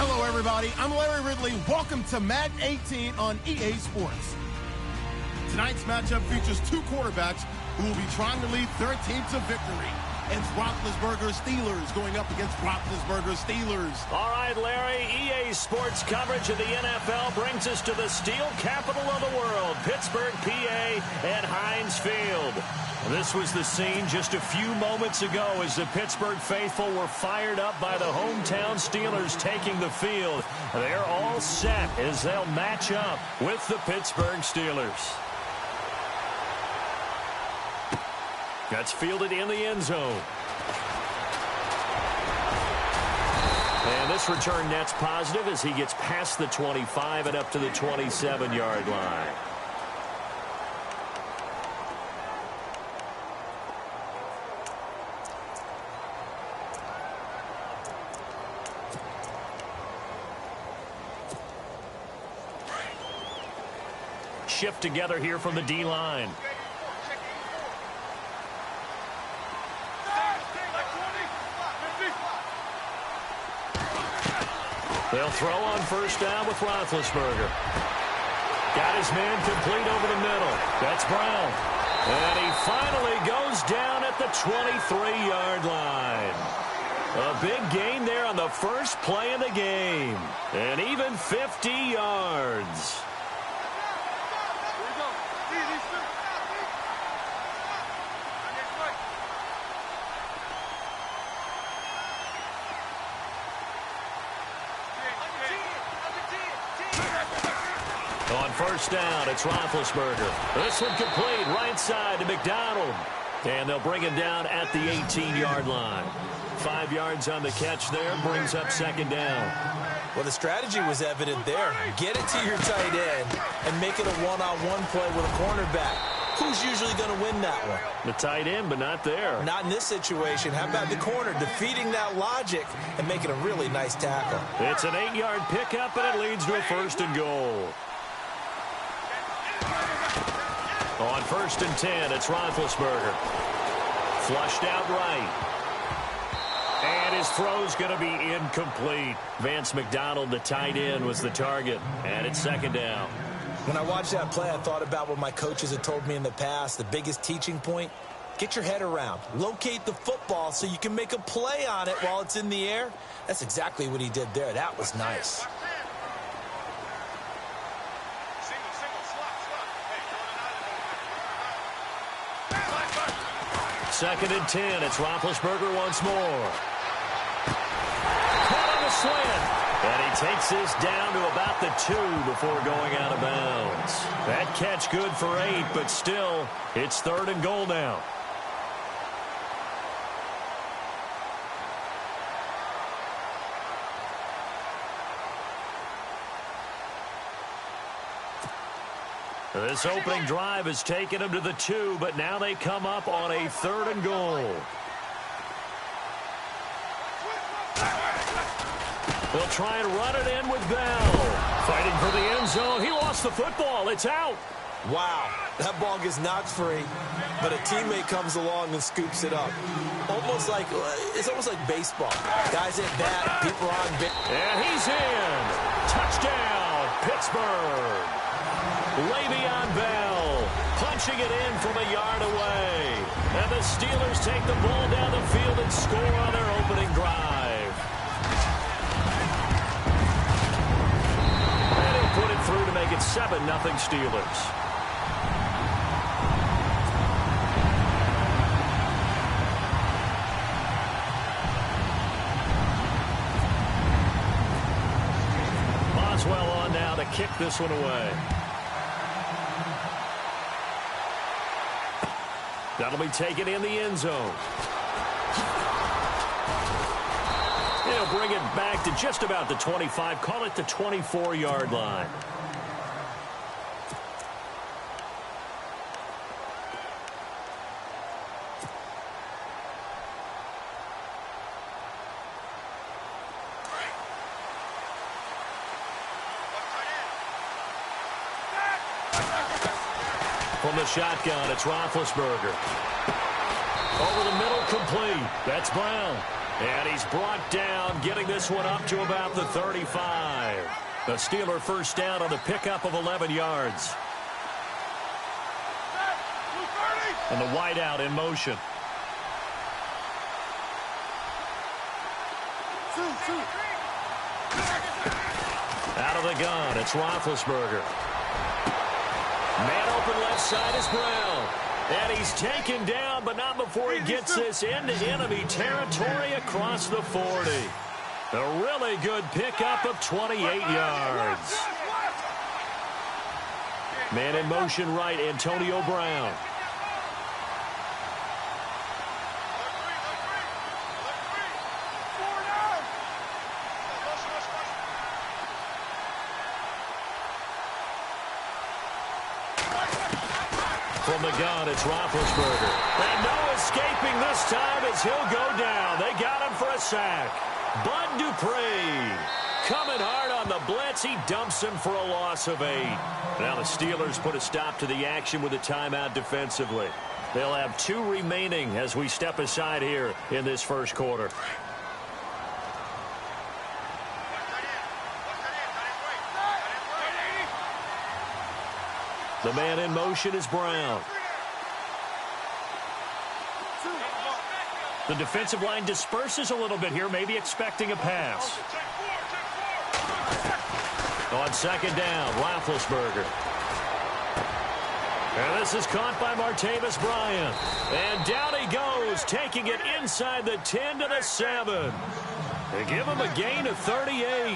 Hello, everybody. I'm Larry Ridley. Welcome to Madden 18 on EA Sports. Tonight's matchup features two quarterbacks who will be trying to lead their team to victory. It's Roethlisberger's Steelers going up against Roethlisberger's Steelers. All right, Larry, EA Sports coverage of the NFL brings us to the steel capital of the world, Pittsburgh, PA, and Heinz Field. This was the scene just a few moments ago as the Pittsburgh faithful were fired up by the hometown Steelers taking the field. They're all set as they'll match up with the Pittsburgh Steelers. That's fielded in the end zone. And this return net's positive as he gets past the 25 and up to the 27-yard line. Shift together here from the D-line. They'll throw on first down with Roethlisberger. Got his man complete over the middle. That's Brown. And he finally goes down at the 23-yard line. A big gain there on the first play of the game. And even 50 yards. On first down, it's Roethlisberger. This one complete, right side to McDonald. And they'll bring him down at the 18-yard line. 5 yards on the catch there, brings up second down. Well, the strategy was evident there. Get it to your tight end and make it a one-on-one play with a cornerback. Who's usually going to win that one? The tight end, but not there. Not in this situation. How about the corner defeating that logic and making a really nice tackle? It's an 8-yard pickup, and it leads to a first and goal. On first and 10, it's Roethlisberger. Flushed out right. And his throw's going to be incomplete. Vance McDonald, the tight end, was the target. And it's second down. When I watched that play, I thought about what my coaches had told me in the past. The biggest teaching point, get your head around. Locate the football so you can make a play on it while it's in the air. That's exactly what he did there. That was nice. Second and 10. It's Roethlisberger once more. Caught on the slant. And he takes this down to about the 2 before going out of bounds. That catch good for 8, but still, it's third and goal now. This opening drive has taken them to the 2, but now they come up on a third and goal. They'll try and run it in with Bell. Fighting for the end zone. He lost the football. It's out. Wow, that ball gets knocked free, but a teammate comes along and scoops it up. It's almost like baseball. Guys at bat, people are on bit. And he's in. Touchdown, Pittsburgh. Le'Veon Bell punching it in from a yard away. And the Steelers take the ball down the field and score on their opening drive. And he'll put it through to make it 7-0 Steelers. Boswell on now to kick this one away. That'll be taken in the end zone. He'll bring it back to just about the 25. Call it the 24-yard line. From the shotgun, it's Roethlisberger. Over the middle, complete. That's Brown. And he's brought down, getting this one up to about the 35. The Steeler first down on the pickup of 11 yards. And the wideout in motion. Out of the gun, it's Roethlisberger. Man open left side is Brown. And he's taken down, but not before he gets this into enemy territory across the 40. A really good pickup of 28 yards. Man in motion right, Antonio Brown. From the gun, it's Roethlisberger. And no escaping this time as he'll go down. They got him for a sack. Bud Dupree coming hard on the blitz. He dumps him for a loss of 8. Now the Steelers put a stop to the action with a timeout defensively. They'll have 2 remaining as we step aside here in this first quarter. The man in motion is Brown. The defensive line disperses a little bit here, maybe expecting a pass. On second down, Roethlisberger. And this is caught by Martavis Bryant. And down he goes, taking it inside the 10 to the 7. They give him a gain of 38.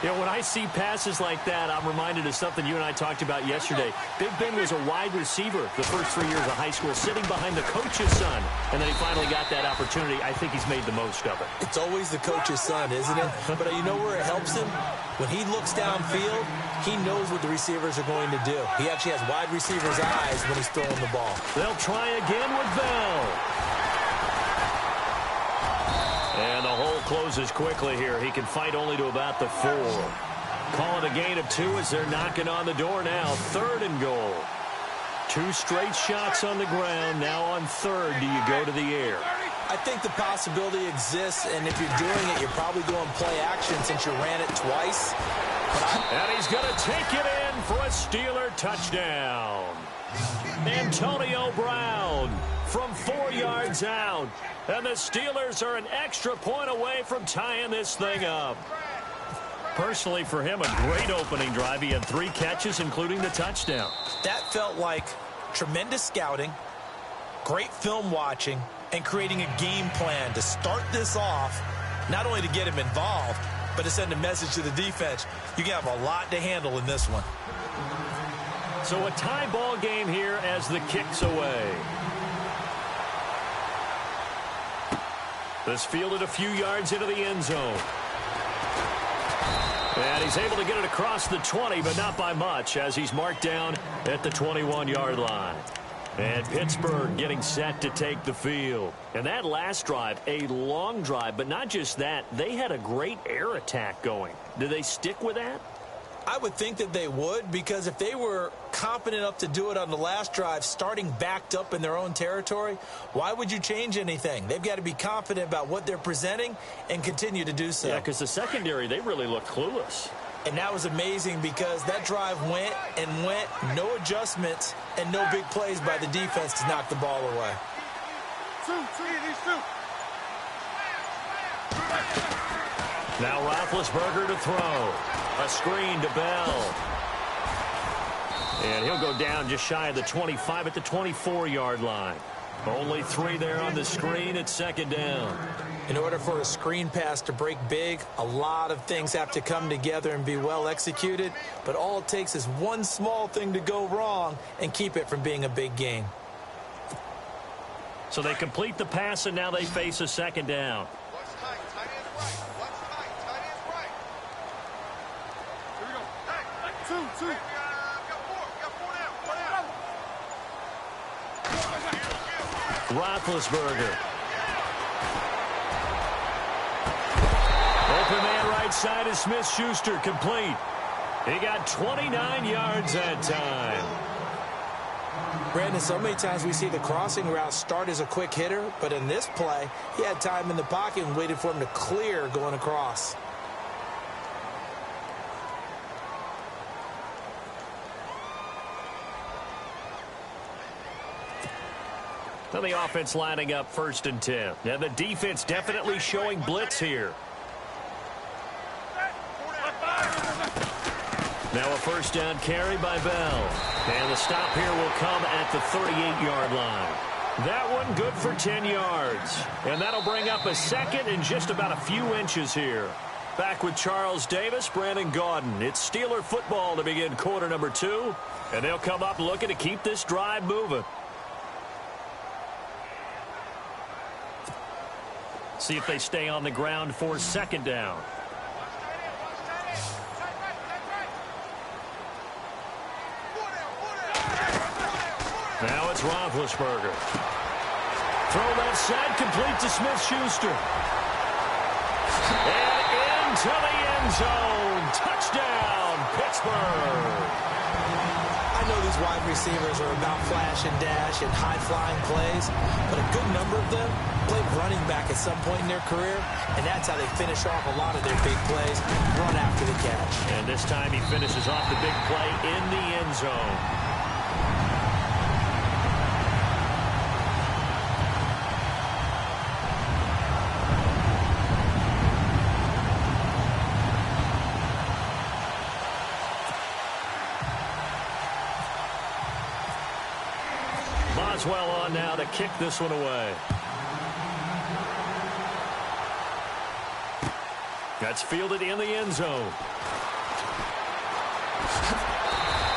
You know, when I see passes like that, I'm reminded of something you and I talked about yesterday. Big Ben was a wide receiver the first 3 years of high school, sitting behind the coach's son, and then he finally got that opportunity. I think he's made the most of it. It's always the coach's son, isn't it? But you know where it helps him? When he looks downfield, he knows what the receivers are going to do. He actually has wide receivers' eyes when he's throwing the ball. They'll try again with Bell. And the hole closes quickly here. He can fight only to about the 4. Call it a gain of 2 as they're knocking on the door now. 3rd and goal. 2 straight shots on the ground. Now on 3rd, do you go to the air? I think the possibility exists, and if you're doing it, you're probably going play action since you ran it twice. And he's going to take it in for a Steeler touchdown. Antonio Brown from 4 yards out. And the Steelers are an extra point away from tying this thing up. Personally, for him, a great opening drive. He had 3 catches, including the touchdown. That felt like tremendous scouting, great film watching, and creating a game plan to start this off, not only to get him involved, but to send a message to the defense. You can have a lot to handle in this one. So a tie ball game here as the kick's away. This fielded a few yards into the end zone. And he's able to get it across the 20, but not by much, as he's marked down at the 21-yard line. And Pittsburgh getting set to take the field. And that last drive, a long drive, but not just that. They had a great air attack going. Do they stick with that? I would think that they would, because if they were confident enough to do it on the last drive, starting backed up in their own territory, why would you change anything? They've got to be confident about what they're presenting and continue to do so. Yeah, because the secondary, they really looked clueless. And that was amazing because that drive went and went, no adjustments, and no big plays by the defense to knock the ball away. Now Roethlisberger to throw. A screen to Bell. And he'll go down just shy of the 25 at the 24-yard line. Only 3 there on the screen at second down. In order for a screen pass to break big, a lot of things have to come together and be well executed. But all it takes is one small thing to go wrong and keep it from being a big gain. So they complete the pass, and now they face a second down. Roethlisberger. Open man right side is Smith-Schuster, complete. He got 29 yards that time. Brandon, so many times we see the crossing route start as a quick hitter, but in this play, he had time in the pocket and waited for him to clear going across. Now the offense lining up 1st and 10. Now the defense definitely showing blitz here. Now a 1st down carry by Bell. And the stop here will come at the 38-yard line. That one good for 10 yards. And that'll bring up a 2nd and just about a few inches here. Back with Charles Davis, Brandon Gaudin. It's Steeler football to begin quarter number 2. And they'll come up looking to keep this drive moving. See if they stay on the ground for 2nd down. Now it's Roethlisberger. Throw left side, complete to Smith-Schuster. And into the end zone. Touchdown, Pittsburgh. I know these wide receivers are about flash and dash and high-flying plays, but a good number of them played running back at some point in their career, and that's how they finish off a lot of their big plays, run after the catch. And this time he finishes off the big play in the end zone. Boswell on now to kick this one away. That's fielded in the end zone.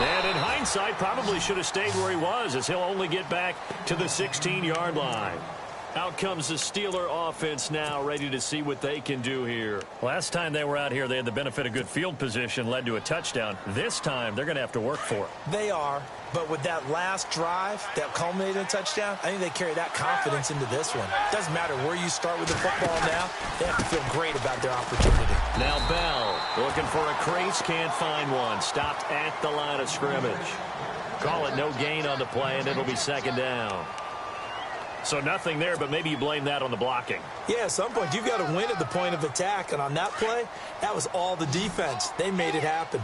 And in hindsight, probably should have stayed where he was, as he'll only get back to the 16-yard line. Out comes the Steeler offense now, ready to see what they can do here. Last time they were out here, they had the benefit of good field position, led to a touchdown. This time, they're going to have to work for it. They are, but with that last drive that culminated in a touchdown, I think they carry that confidence into this one. Doesn't matter where you start with the football now, they have to feel great about their opportunity. Now Bell, looking for a crease, can't find one. Stopped at the line of scrimmage. Call it no gain on the play, and it'll be 2nd down. So nothing there, but maybe you blame that on the blocking. Yeah, at some point, you've got to win at the point of attack. And on that play, that was all the defense. They made it happen.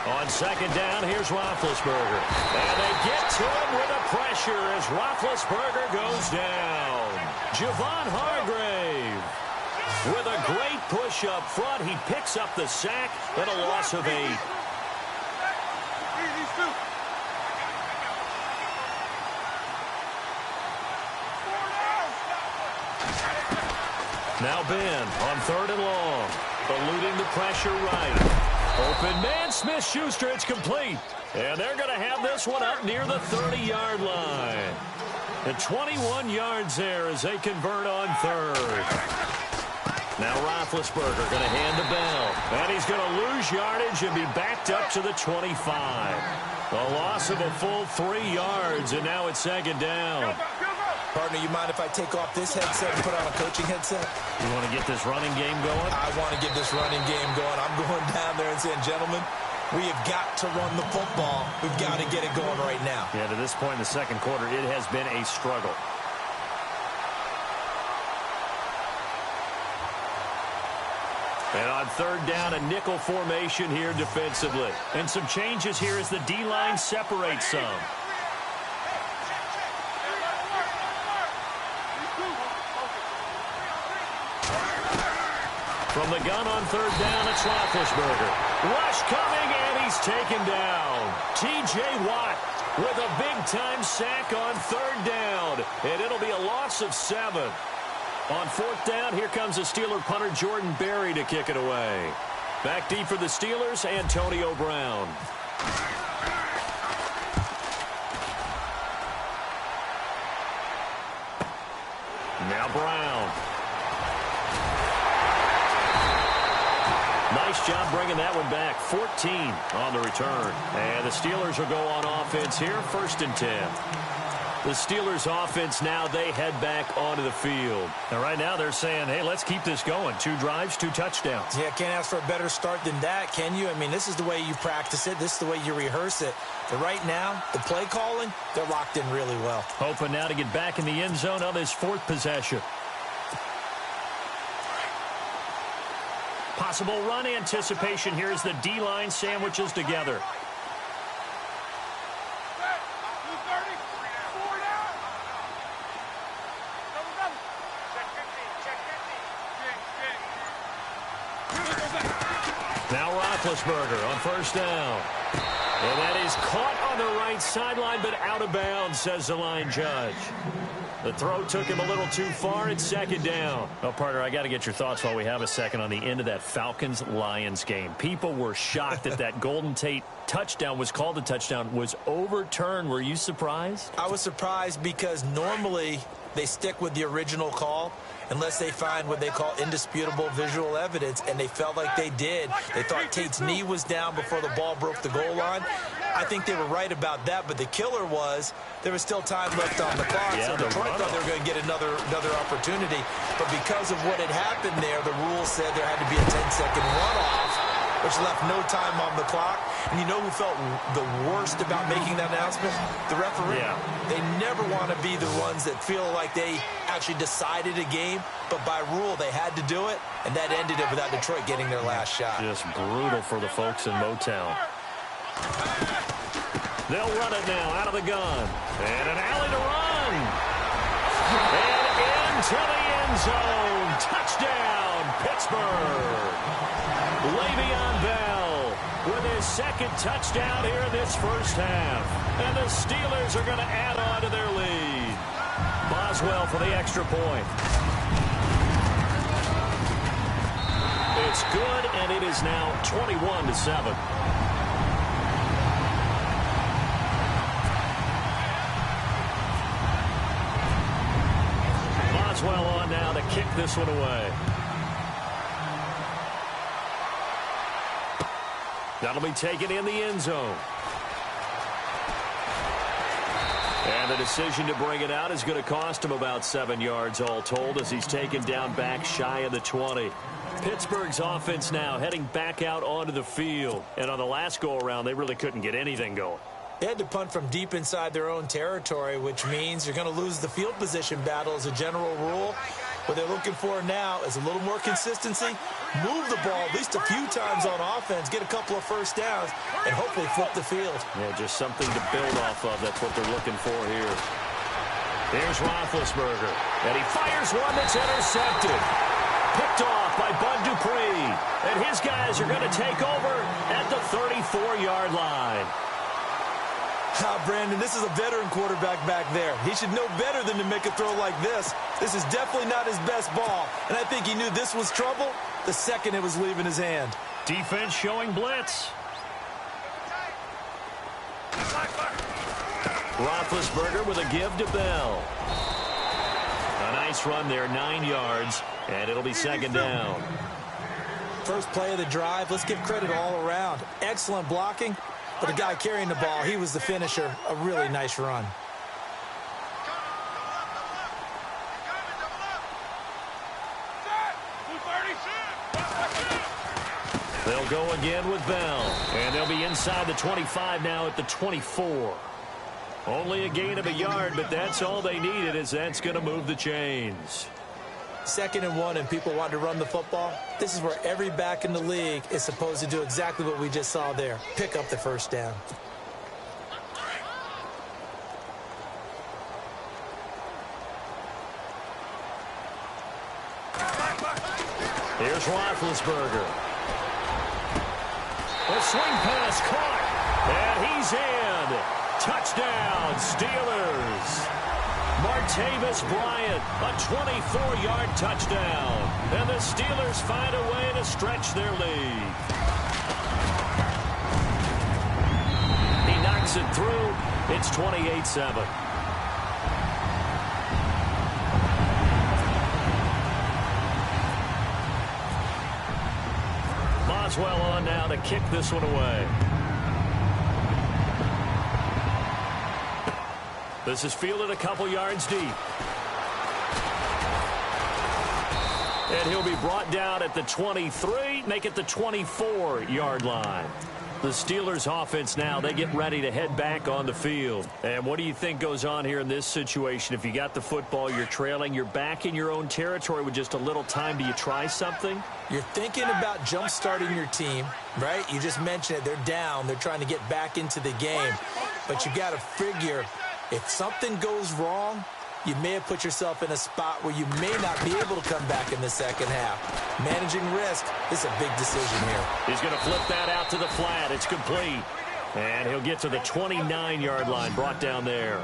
On 2nd down, here's Roethlisberger. And they get to him with a pressure as Roethlisberger goes down. Javon Hargrave with a great push up front. He picks up the sack and a loss of 8. Now Ben on 3rd and long. Eluding the pressure right. Open man, Smith-Schuster, it's complete. And they're going to have this one up near the 30-yard line. And 21 yards there as they convert on 3rd. Now Roethlisberger going to hand to Bell. And he's going to lose yardage and be backed up to the 25. A loss of a full 3 yards, and now it's 2nd down. Partner, you mind if I take off this headset and put on a coaching headset? You want to get this running game going? I want to get this running game going. I'm going down there and saying, gentlemen, we have got to run the football. We've got to get it going right now. Yeah, to this point in the 2nd quarter, it has been a struggle. And on 3rd down, a nickel formation here defensively. And some changes here as the D-line separates some. From the gun on 3rd down, it's Roethlisberger. Rush coming, and he's taken down. T.J. Watt with a big-time sack on 3rd down. And it'll be a loss of 7. On 4th down, here comes the Steeler punter Jordan Berry to kick it away. Back deep for the Steelers, Antonio Brown. Now Brown. Nice job bringing that one back. 14 on the return. And the Steelers will go on offense here, 1st and 10. The Steelers offense now, they head back onto the field. And right now they're saying, hey, let's keep this going. 2 drives, 2 touchdowns. Yeah, can't ask for a better start than that, can you? I mean, this is the way you practice it. This is the way you rehearse it. But right now, the play calling, they're locked in really well. Hoping now to get back in the end zone on this 4th possession. Possible run anticipation here as the D-line sandwiches together. Now Roethlisberger on 1st down. And that is caught on the right sideline, but out of bounds, says the line judge. The throw took him a little too far. It's 2nd down. Oh, partner, I got to get your thoughts while we have a second on the end of that Falcons-Lions game. People were shocked that that Golden Tate touchdown was called a touchdown, was overturned. Were you surprised? I was surprised because normally they stick with the original call unless they find what they call indisputable visual evidence, and they felt like they did. They thought Tate's knee was down before the ball broke the goal line. I think they were right about that, but the killer was there was still time left on the clock, so Detroit thought they were going to get another opportunity. But because of what had happened there, the rule said there had to be a 10-second runoff, which left no time on the clock. And you know who felt the worst about making that announcement? The referee. Yeah. They never want to be the ones that feel like they actually decided a game, but by rule they had to do it, and that ended it without Detroit getting their last shot. Just brutal for the folks in Motown. They'll run it now out of the gun. And an alley to run. And into the end zone. Touchdown, Pittsburgh. Le'Veon Bell with his 2nd touchdown here in this 1st half. And the Steelers are going to add on to their lead. Boswell for the extra point. It's good, and it is now 21-7. Boswell on now to kick this one away. That'll be taken in the end zone. And the decision to bring it out is going to cost him about 7 yards all told as he's taken down back shy of the 20. Pittsburgh's offense now heading back out onto the field. And on the last go-around, they really couldn't get anything going. They had to punt from deep inside their own territory, which means you're going to lose the field position battle as a general rule. What they're looking for now is a little more consistency, move the ball at least a few times on offense, get a couple of 1st downs, and hopefully flip the field. Yeah, just something to build off of. That's what they're looking for here. Here's Roethlisberger, and he fires one that's intercepted. Picked off by Bud Dupree, and his guys are going to take over at the 34-yard line. Brandon, this is a veteran quarterback back there. He should know better than to make a throw like this. This is definitely not his best ball, and I think he knew this was trouble the second it was leaving his hand. Defense showing blitz. Roethlisberger with a give to Bell. A nice run there, 9 yards, and it'll be 2nd down. First play of the drive, let's give credit all around. Excellent blocking. But the guy carrying the ball, he was the finisher. A really nice run. They'll go again with Bell. And they'll be inside the 25 now at the 24. Only a gain of a yard, but that's all they needed, as that's going to move the chains. 2nd and 1, and people want to run the football. This is where every back in the league is supposed to do exactly what we just saw there. Pick up the 1st down. Here's Roethlisberger. A swing pass caught, and he's in. Touchdown, Steelers. Martavis Bryant, a 24-yard touchdown. And the Steelers find a way to stretch their lead. He knocks it through. It's 28-7. Steelers well on now to kick this one away. This is fielded a couple yards deep. And he'll be brought down at the 23, make it the 24-yard line. The Steelers offense now, they get ready to head back on the field. And what do you think goes on here in this situation? If you got the football, you're trailing, you're back in your own territory with just a little time. Do you try something? You're thinking about jump-starting your team, right? You just mentioned it. They're down. They're trying to get back into the game. But you got to figure if something goes wrong, you may have put yourself in a spot where you may not be able to come back in the second half. Managing risk is a big decision here. He's going to flip that out to the flat. It's complete. And he'll get to the 29-yard line, brought down there.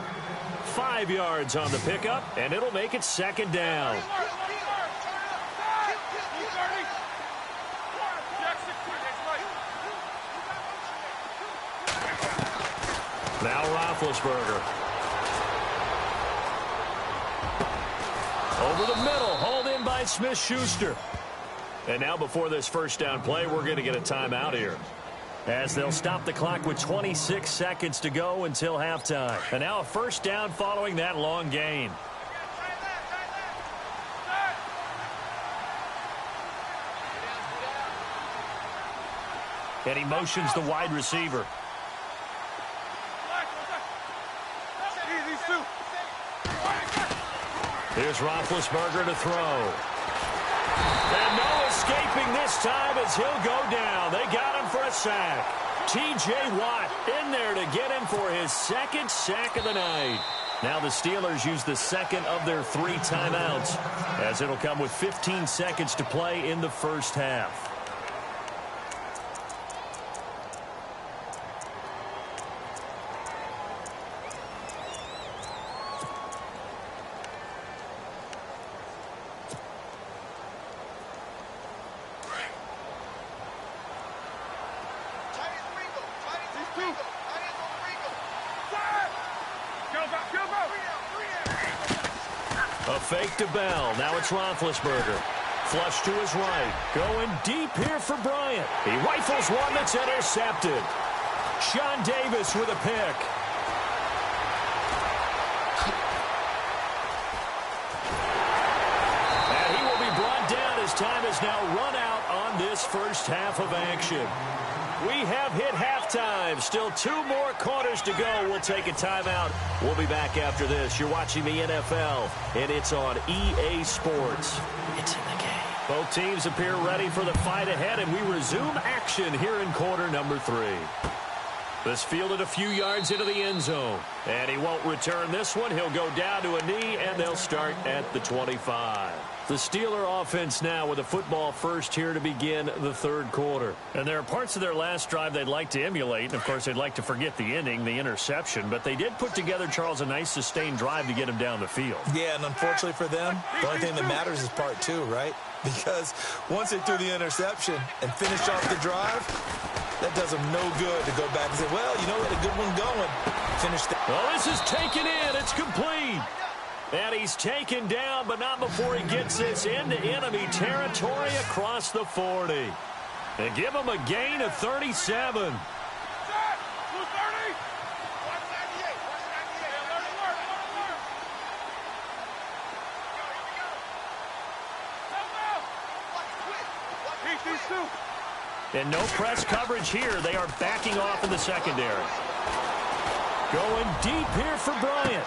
5 yards on the pickup, and it'll make it second down. Now Roethlisberger. Over the middle, hauled in by Smith-Schuster. And now before this first down play, we're going to get a timeout here, as they'll stop the clock with 26 seconds to go until halftime. And now a first down following that long gain. And he motions the wide receiver. Here's Roethlisberger to throw. And no escaping this time as he'll go down. They got him for a sack. T.J. Watt in there to get him for his second sack of the night. Now the Steelers use the second of their 3 timeouts, as it'll come with 15 seconds to play in the first half. A fake to Bell. Now it's Roethlisberger. Flush to his right. Going deep here for Bryant. He rifles one that's intercepted. Sean Davis with a pick. And he will be brought down as time is now run out on this first half of action. We have hit halftime. Still 2 more quarters to go. We'll take a timeout. We'll be back after this. You're watching the NFL, and it's on EA Sports. It's in the game. Both teams appear ready for the fight ahead, and we resume action here in quarter number 3. This fielded a few yards into the end zone, and he won't return this one. He'll go down to a knee, and they'll start at the 25. The Steeler offense now with a football first here to begin the third quarter. And there are parts of their last drive they'd like to emulate. And, of course, they'd like to forget the ending, the interception. But they did put together, Charles, a nice sustained drive to get him down the field. Yeah, and unfortunately for them, the only thing that matters is part 2, right? Because once they threw the interception and finished off the drive, that does them no good to go back and say, well, you know, we had a good one going. Finish that. Well, this is taken in. It's complete. And he's taken down, but not before he gets this into enemy territory across the 40. They give him a gain of 37. And no press coverage here. They are backing off in the secondary. Going deep here for Bryant.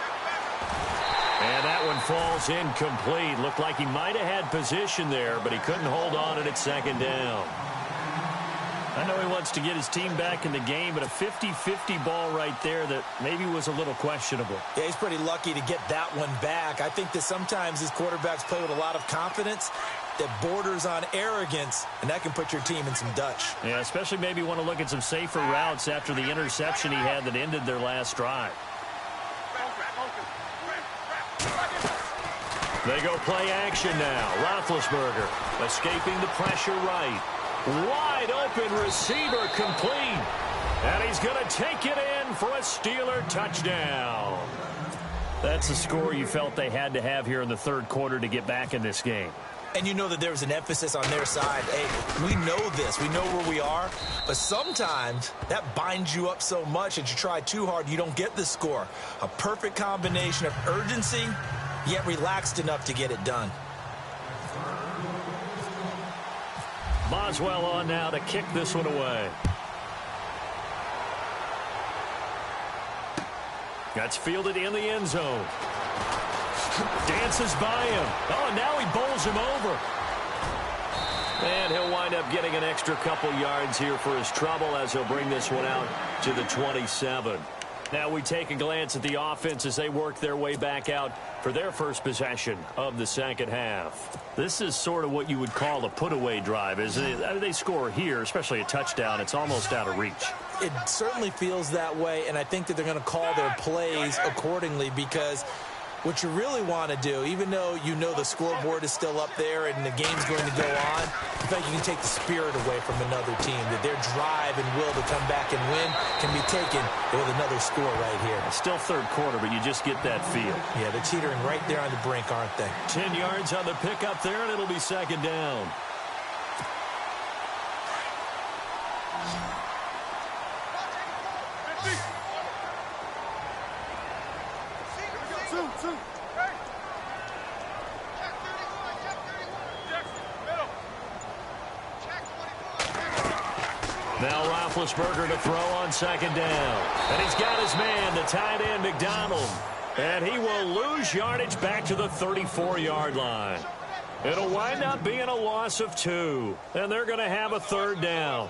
And that one falls incomplete. Looked like he might have had position there, but he couldn't hold on it at second down. I know he wants to get his team back in the game, but a 50-50 ball right there that maybe was a little questionable. Yeah, he's pretty lucky to get that one back. I think that sometimes these quarterbacks play with a lot of confidence that borders on arrogance, and that can put your team in some Dutch. Yeah, especially maybe want to look at some safer routes after the interception he had that ended their last drive. They go play action now. Roethlisberger escaping the pressure right. Wide open receiver complete. And he's going to take it in for a Steeler touchdown. That's the score you felt they had to have here in the third quarter to get back in this game. And you know that there's an emphasis on their side. Hey, we know this. We know where we are. But sometimes that binds you up so much that you try too hard, you don't get the score. A perfect combination of urgency, yet relaxed enough to get it done. Boswell on now to kick this one away. That's fielded in the end zone. Dances by him. Oh, and now he bowls him over. And he'll wind up getting an extra couple yards here for his trouble as he'll bring this one out to the 27. Now we take a glance at the offense as they work their way back out for their first possession of the second half. This is sort of what you would call a put-away drive, isn't it? I mean, they score here, especially a touchdown. It's almost out of reach. It certainly feels that way, and I think that they're going to call their plays accordingly because what you really want to do, even though you know the scoreboard is still up there and the game's going to go on, I think you can take the spirit away from another team, that their drive and will to come back and win can be taken with another score right here. It's still third quarter, but you just get that feel. Yeah, they're teetering right there on the brink, aren't they? 10 yards on the pickup there, and it'll be second down. Now Roethlisberger to throw on second down. And he's got his man, the tight end, McDonald. And he will lose yardage back to the 34-yard line. It'll wind up being a loss of 2. And they're going to have a third down.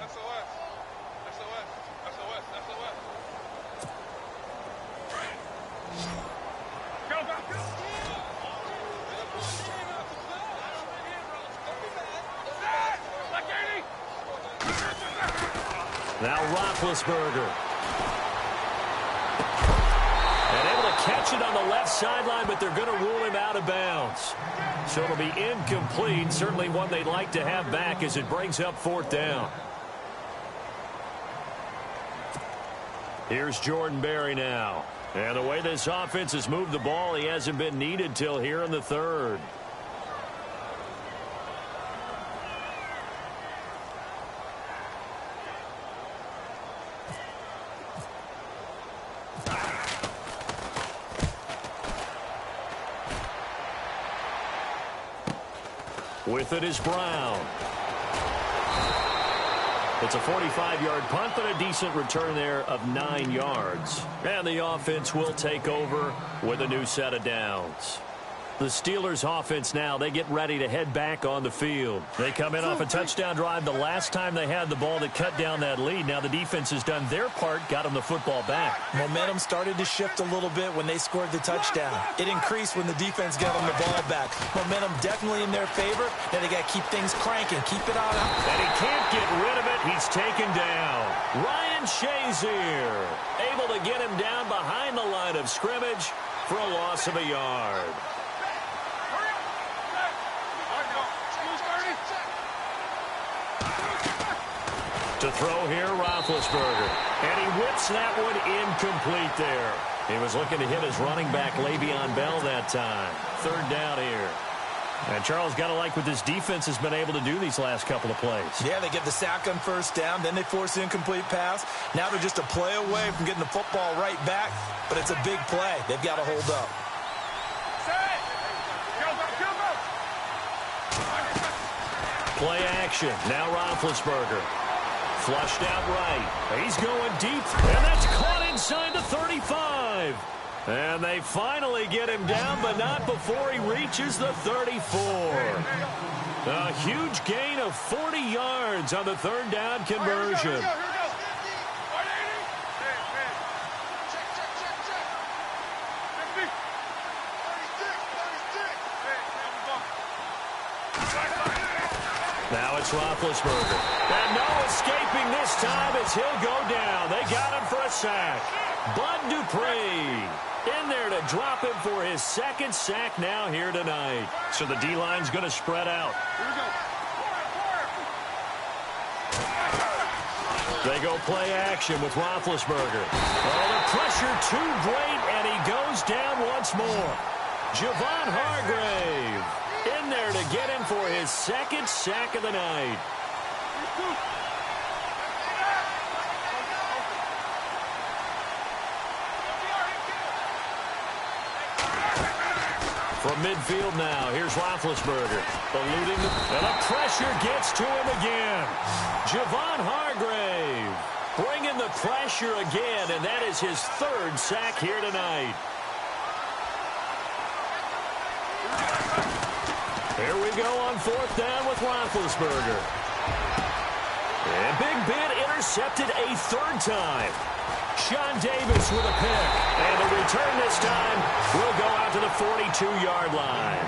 Now Roethlisberger. And able to catch it on the left sideline, but they're going to rule him out of bounds. So it'll be incomplete. Certainly one they'd like to have back as it brings up fourth down. Here's Jordan Berry now. And the way this offense has moved the ball, he hasn't been needed till here in the third. With it is Brown. It's a 45-yard punt, but a decent return there of 9 yards. And the offense will take over with a new set of downs. The Steelers offense now, they get ready to head back on the field. They come in off a touchdown drive the last time they had the ball to cut down that lead. Now the defense has done their part, got them the football back. Momentum started to shift a little bit when they scored the touchdown. It increased when the defense got them the ball back. Momentum definitely in their favor. Now they got to keep things cranking, keep it on. And he can't get rid of it. He's taken down. Ryan Shazier able to get him down behind the line of scrimmage for a loss of a yard. To throw here, Roethlisberger. And he whips that one incomplete there. He was looking to hit his running back, Le'Veon Bell, that time. Third down here. And Charles, got to like what this defense has been able to do these last couple of plays. Yeah, they get the sack on first down, then they force the incomplete pass. Now they're just a play away from getting the football right back, but it's a big play. They've got to hold up. Play action. Now Roethlisberger. Flushed out right. He's going deep, and that's caught inside the 35. And they finally get him down, but not before he reaches the 34. A huge gain of 40 yards on the third down conversion. Now it's Roethlisberger. And no escaping this time as he'll go down. They got him for a sack. Bud Dupree in there to drop him for his second sack now here tonight. So the D-line's going to spread out. They go play action with Roethlisberger. Oh, the pressure too great, and he goes down once more. Javon Hargrave In there to get him for his second sack of the night. From midfield now, here's Roethlisberger. Eluding, and the pressure gets to him again. Javon Hargrave bringing the pressure again, and that is his third sack here tonight. Here we go on fourth down with Roethlisberger. And Big Ben intercepted a third time. Sean Davis with a pick. And the return this time will go out to the 42-yard line.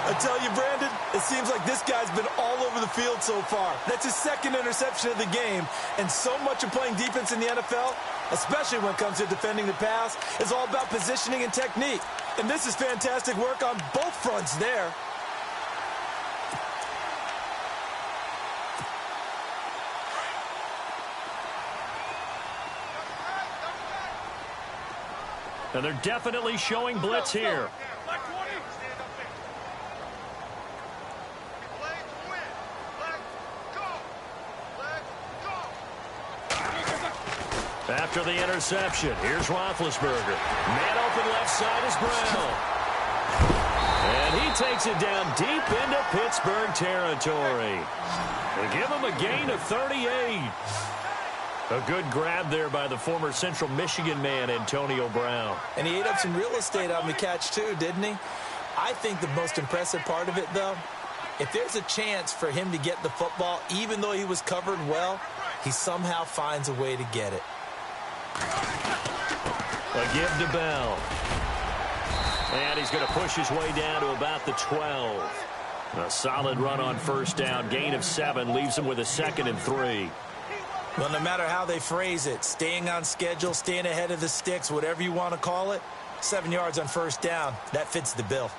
I tell you, Brandon, it seems like this guy's been all over the field so far. That's his second interception of the game. And so much of playing defense in the NFL, especially when it comes to defending the pass, is all about positioning and technique. And this is fantastic work on both fronts there. And they're definitely showing blitz here. After the interception, here's Roethlisberger. Man open left side is Brown. And he takes it down deep into Pittsburgh territory. They give him a gain of 38. A good grab there by the former Central Michigan man, Antonio Brown. And he ate up some real estate on the catch, too, didn't he? I think the most impressive part of it, though, if there's a chance for him to get the football, even though he was covered well, he somehow finds a way to get it. A give to Bell. And he's going to push his way down to about the 12. A solid run on first down. Gain of 7 leaves him with a 2nd and 3. Well, no matter how they phrase it, staying on schedule, staying ahead of the sticks, whatever you want to call it, 7 yards on first down, that fits the bill.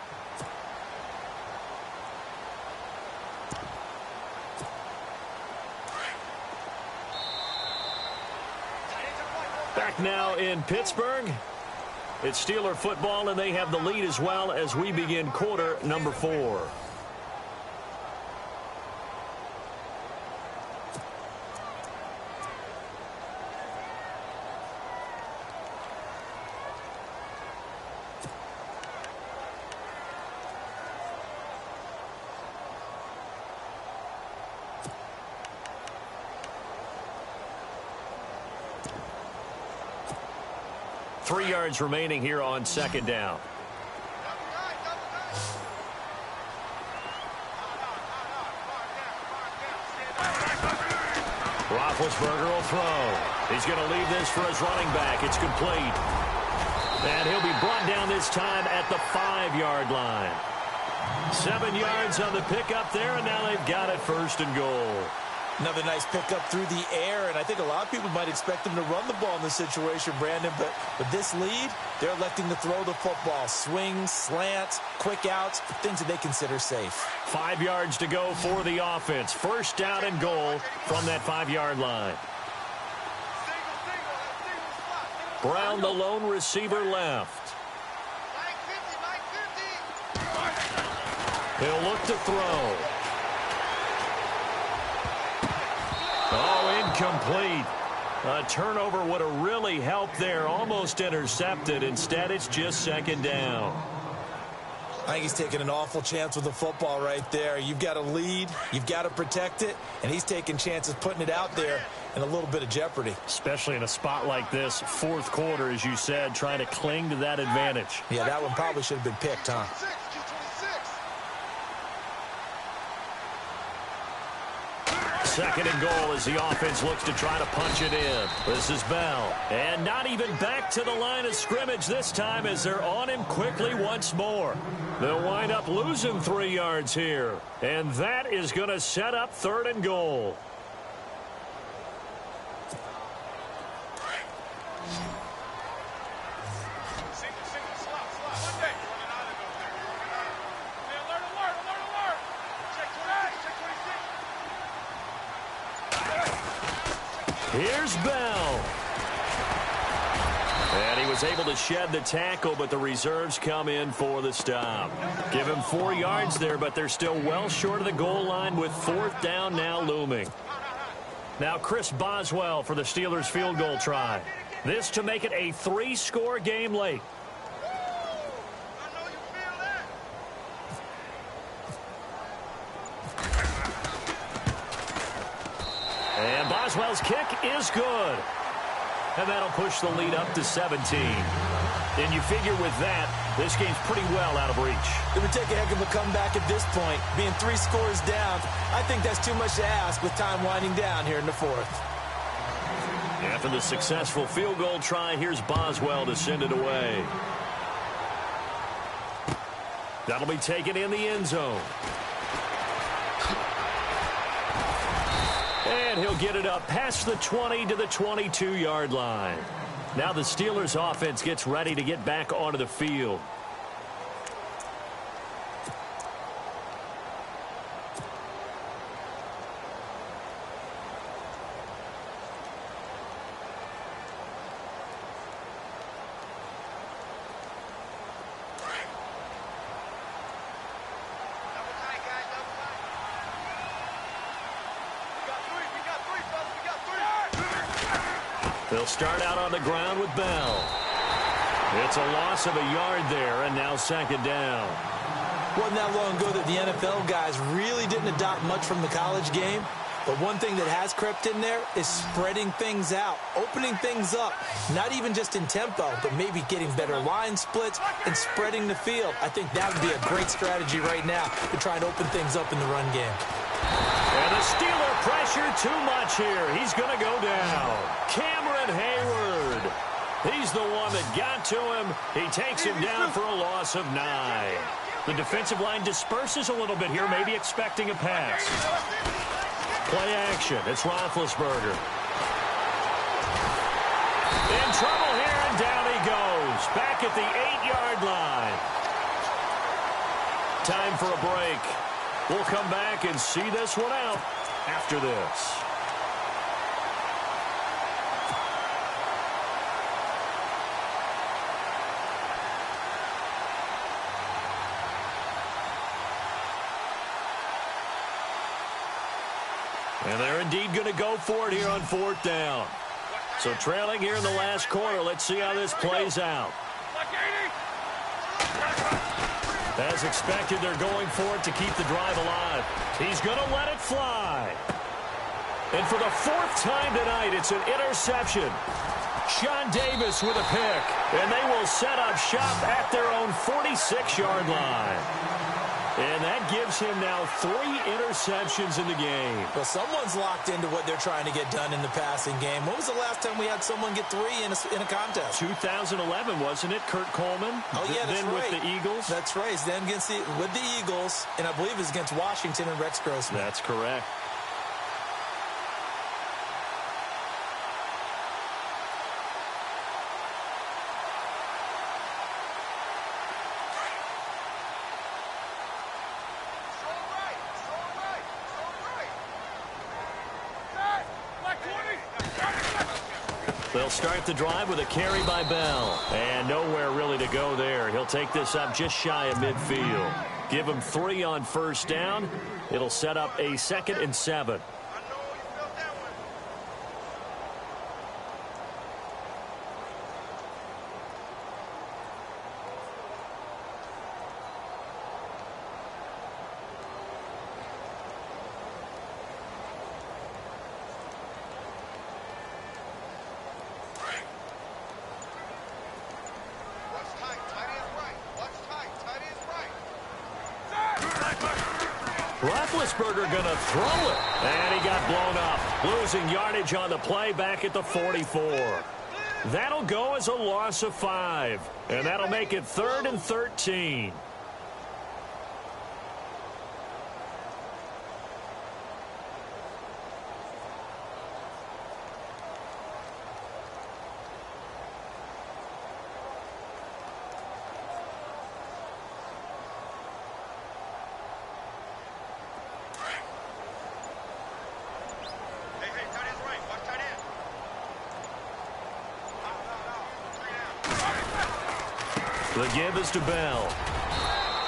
Back now in Pittsburgh. It's Steeler football, and they have the lead as well as we begin quarter number 4. Three yards remaining here on second down. Roethlisberger will throw. He's going to leave this for his running back. It's complete. And he'll be brought down this time at the 5-yard line. 7 yards on the pickup there, and now they've got it first and goal. Another nice pickup through the air, and I think a lot of people might expect them to run the ball in this situation, Brandon, but with this lead, they're electing to throw the football. Swings, slants, quick outs, things that they consider safe. 5 yards to go for the offense. First down and goal from that 5-yard line. Brown, the lone receiver, left. He'll look to throw. Oh, incomplete. A turnover would have really helped there. Almost intercepted. Instead, it's just second down. I think he's taking an awful chance with the football right there. You've got a lead. You've got to protect it. And he's taking chances putting it out there in a little bit of jeopardy. Especially in a spot like this, fourth quarter, as you said, trying to cling to that advantage. Yeah, that one probably should have been picked, huh? Second and goal as the offense looks to try to punch it in. This is Bell. And not even back to the line of scrimmage this time as they're on him quickly once more. They'll wind up losing 3 yards here. And that is going to set up third and goal. Here's Bell. And he was able to shed the tackle, but the reserves come in for the stop. Give him 4 yards there, but they're still well short of the goal line with 4th down now looming. Now Chris Boswell for the Steelers field goal try. This to make it a 3-score game late. And Boswell's kick is good. And that'll push the lead up to 17. And you figure with that, this game's pretty well out of reach. It would take a heck of a comeback at this point. Being 3 scores down, I think that's too much to ask with time winding down here in the 4th. After the successful field goal try, here's Boswell to send it away. That'll be taken in the end zone. And he'll get it up past the 20 to the 22-yard line. Now the Steelers offense gets ready to get back onto the field. They'll start out on the ground with Bell. It's a loss of a yard there, and now 2nd down. Wasn't that long ago that the NFL guys really didn't adopt much from the college game. But one thing that has crept in there is spreading things out, opening things up, not even just in tempo, but maybe getting better line splits and spreading the field. I think that would be a great strategy right now to try and open things up in the run game. And the Steeler pressure too much here. He's going to go down. Cameron Hayward. He's the one that got to him. He takes him down for a loss of 9. The defensive line disperses a little bit here, maybe expecting a pass. Play action. It's Roethlisberger. In trouble here, and down he goes. Back at the 8-yard line. Time for a break. We'll come back and see this one out after this. And they're indeed going to go for it here on 4th down. So trailing here in the last quarter, let's see how this plays out. As expected, they're going for it to keep the drive alive. He's going to let it fly. And for the 4th time tonight, it's an interception. Sean Davis with a pick. And they will set up shop at their own 46-yard line. And that gives him now 3 interceptions in the game. Well, someone's locked into what they're trying to get done in the passing game. When was the last time we had someone get 3 in a contest? 2011, wasn't it? Kurt Coleman? Oh, yeah, that's then right. With the Eagles? That's right. Then with the Eagles, and I believe it's against Washington and Rex Grossman. That's correct. They'll start the drive with a carry by Bell. And nowhere really to go there. He'll take this up just shy of midfield. Give him 3 on 1st down. It'll set up a 2nd and 7. Roethlisberger going to throw it. And he got blown up. Losing yardage on the play back at the 44. That'll go as a loss of 5. And that'll make it 3rd and 13. The give is to Bell.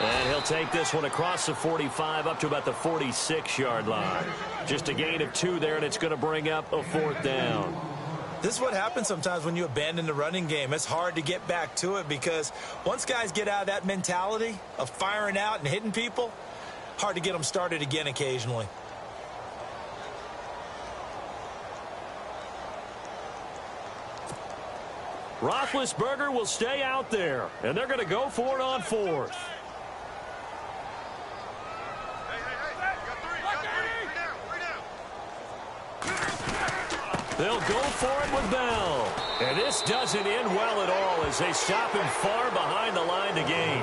And he'll take this one across the 45 up to about the 46-yard line. Just a gain of 2 there, and it's going to bring up a 4th down. This is what happens sometimes when you abandon the running game. It's hard to get back to it because once guys get out of that mentality of firing out and hitting people, hard to get them started again occasionally. Roethlisberger will stay out there, and they're going to go for it on 4th. They'll go for it with Bell. And this doesn't end well at all as they stop him far behind the line to gain.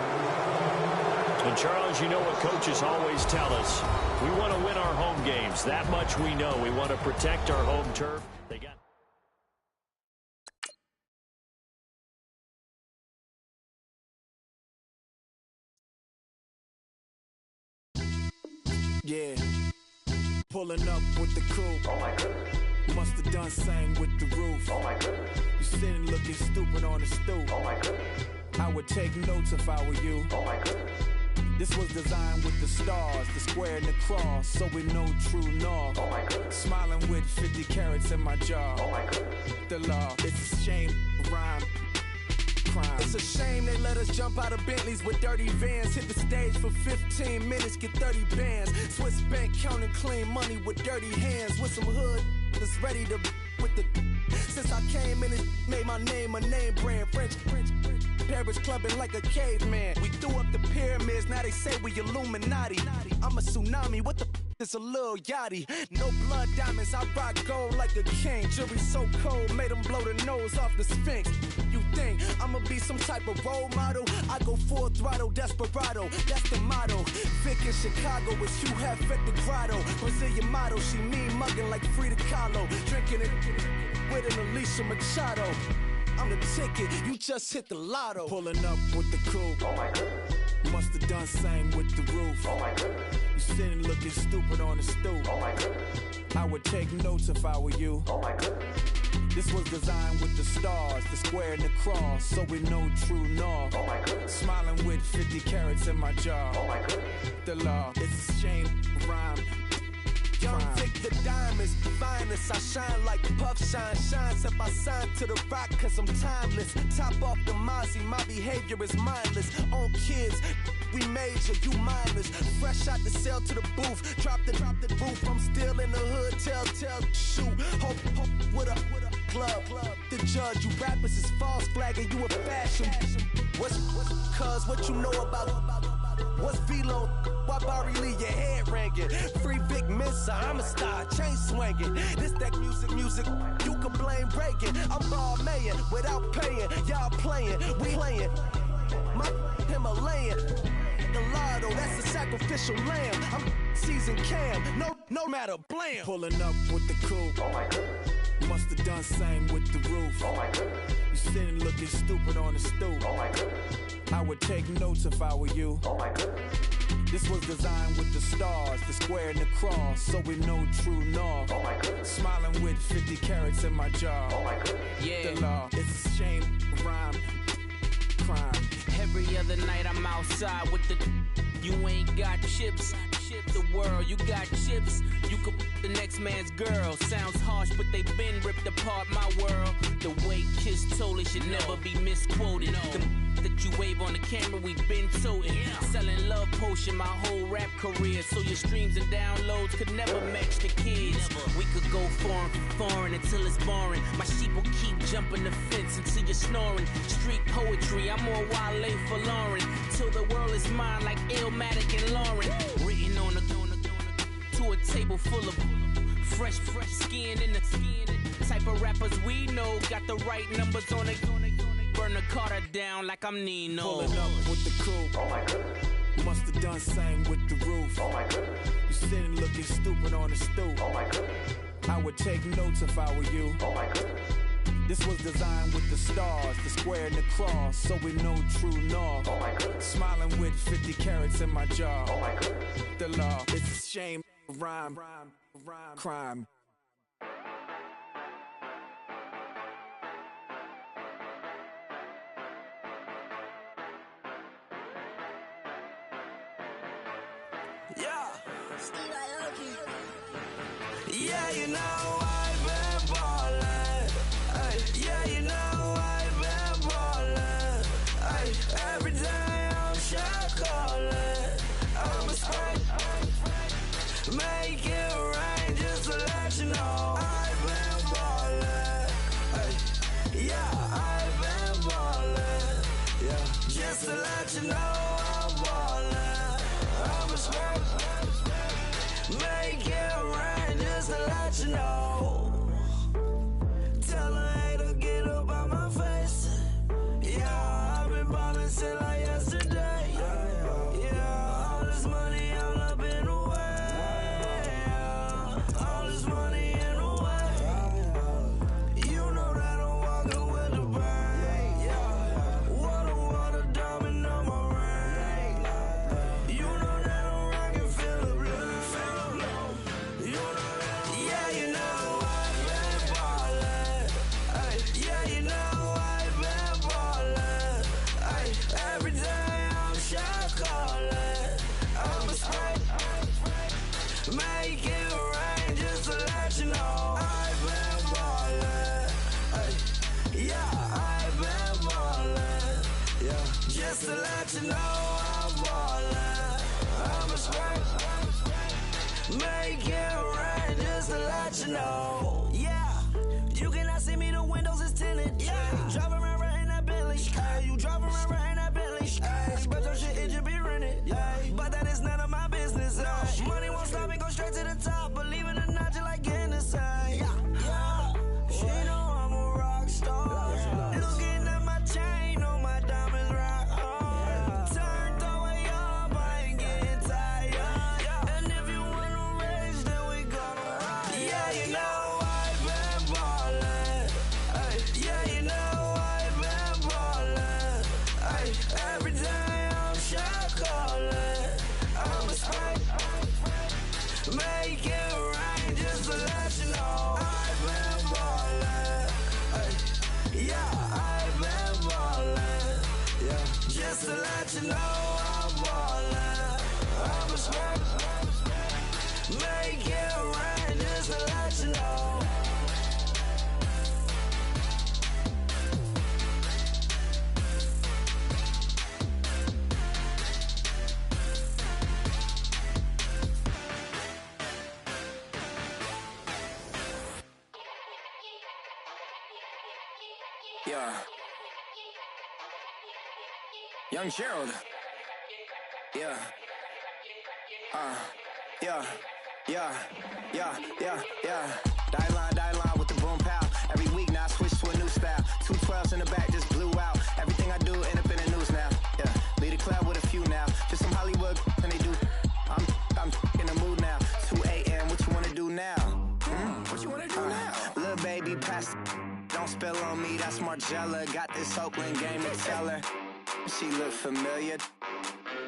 And, Charles, you know what coaches always tell us. We want to win our home games. That much we know. We want to protect our home turf. They got... Yeah, pulling up with the coupe. Oh my goodness. Must have done same with the roof. Oh my goodness. You sitting looking stupid on the stoop. Oh my goodness. I would take notes if I were you. Oh my goodness. This was designed with the stars, the square and the cross, so we know true north. Oh my goodness. Smiling with 50 carats in my jaw. Oh my goodness. The law, it's a shame, rhyme. Crime. It's a shame they let us jump out of Bentleys with dirty vans. Hit the stage for 15 minutes, get 30 bands. Swiss bank counting clean money with dirty hands. With some hood that's ready to with the. Since I came in, it made my name a name brand. French. Paris clubbing like a caveman. We threw up the pyramids, now they say we Illuminati. I'm a tsunami, what the it's a little yachty. No blood diamonds, I rock gold like a king. Jury so cold, made them blow the nose off the Sphinx. You think I'ma be some type of role model? I go full throttle, desperado, that's the motto. Vic in Chicago is Hugh Hef at the grotto. Brazilian model, she mean mugging like Frida Kahlo. Drinking it with an Alicia Machado. I'm the ticket, you just hit the lotto. Pulling up with the coupe. Oh my goodness. Must have done same with the roof. Oh my goodness. You sitting looking stupid on the stoop. Oh my goodness. I would take notes if I were you. Oh my goodness. This was designed with the stars, the square and the cross, so we know true north. Oh my goodness. Smiling with 50 carats in my jaw. Oh my goodness. The law, it's a shame, rhyme. Young Vic the diamonds, finest. I shine like puff shine. Shines if I sign to the rock, cause I'm timeless. Top off the Mozzie, my behavior is mindless. On kids, we major, you mindless. Fresh out the cell to the booth. Drop the roof, I'm still in the hood. Tell, shoot. Hope with a club. The judge, you rappers is false flagging, you a fashion. What's cuz, what you know about? What's Velo? Why Barry Lee, your head ringing? Free Vic Mensa, I'm a star, chain swinging. This that music, you can blame Reagan. I'm ball mayin' without paying. Y'all playing, we playing. My Himalayan. The lotto, that's a sacrificial lamb. I'm season cam, no matter, blam. Pulling up with the coupe. Oh my goodness. Must have done same with the roof. Oh my goodness. You sitting looking stupid on the stoop. Oh my goodness. I would take notes if I were you. Oh my goodness. This was designed with the stars, the square and the cross, so we know true north. Oh my goodness. Smiling with 50 carats in my jaw. Oh my goodness. The law, it's a shame, rhyme, crime. Every other night I'm outside with the. You ain't got chips. The world, you got chips. You could the next man's girl. Sounds harsh, but they been ripped apart my world. The way Kiss told it should never be misquoted. That you wave on the camera, we been toting. Selling love potion my whole rap career. So your streams and downloads could never match the kids. We could go foreign until it's boring. My sheep will keep jumping the fence until you're snoring. Street poetry, I'm more Wale for Lauren. Till the world is mine like Illmatic and Lauren. Written on to a table full of fresh skin in the type of rappers we know. Got the right numbers on it. Burn the Carter down like I'm Nino. Pulling up with the coupe. Oh my goodness. Must have done same with the roof. Oh my goodness. You sitting looking stupid on the stoop. Oh my goodness. I would take notes if I were you. Oh my goodness. This was designed with the stars, the square and the cross, so we know true north. Oh my goodness. Smiling with 50 carats in my jaw. Oh my goodness. The law, it's a shame, rhyme, crime. Yeah. Yeah, you know I've been ballin'. Ay, yeah, you know I've been ballin'. Ay, every day I'm shot callin'. I'm a spray. Make it rain just to let you know I've been ballin'. Ay, yeah, I've been ballin'. Yeah, just to let you know I'm ballin'. I'm a spray. Make it rain just to let you know. Tell a hater get up out my face. Yeah, I've been ballin' since like yesterday. Yeah, all this money all up in the way. All this money in the way. You know that I'm walking with the bank. Yeah, water, diamond on my ring. You know that I'm rockin' feel the blue. You know that, yeah, you know I've been ballin'. Ay, yeah, you know I've been ballin'. Ay, every day I'm shot callin'. I'm a spray. Make it rain just to let you know I've been ballin'. Ay, yeah, I've been ballin'. Yeah, just to let you know I'm ballin'. I'm a spray. Make it rain just to let you know. Yeah, you cannot see me, the windows is tinted. Yeah, driving around right in that Bentley. Hey, you driving around right in that Bentley. Hey, but your shit, it should be rented. Hey, but that is none of my business. Hey, money won't stop me, go straight to the top. Believe it or not, just like getting the same. Yeah, she know I'm a rock star. Looking at my chain, on my diamonds rock hard. Turned the way up, I ain't getting tired. And if you wanna race, then we gonna ride. Yeah, you know I've been ballin'. Ay, yeah, you know I've been ballin'. Ay, every day I'm shot callin'. I'm a spray. Make it rain just to let you know I've been ballin'. Ay, yeah, I've been ballin'. Yeah, just to let you know I'm ballin'. I'm a spray. Make it rain just to let you know. Yeah. Young Gerald. Yeah. Yeah. Die line with the boom pow. Every week now I switch to a new style. 212s in the back just blew out. Everything I do end up in the news now. Yeah. Lead a club with a few now. Just some Hollywood and they do. I'm in the mood now. 2 a.m. What you wanna do now? What you wanna do now? Little baby pass. Don't spill on me, that's Margella. Got this Oakland game to tell her. She look familiar.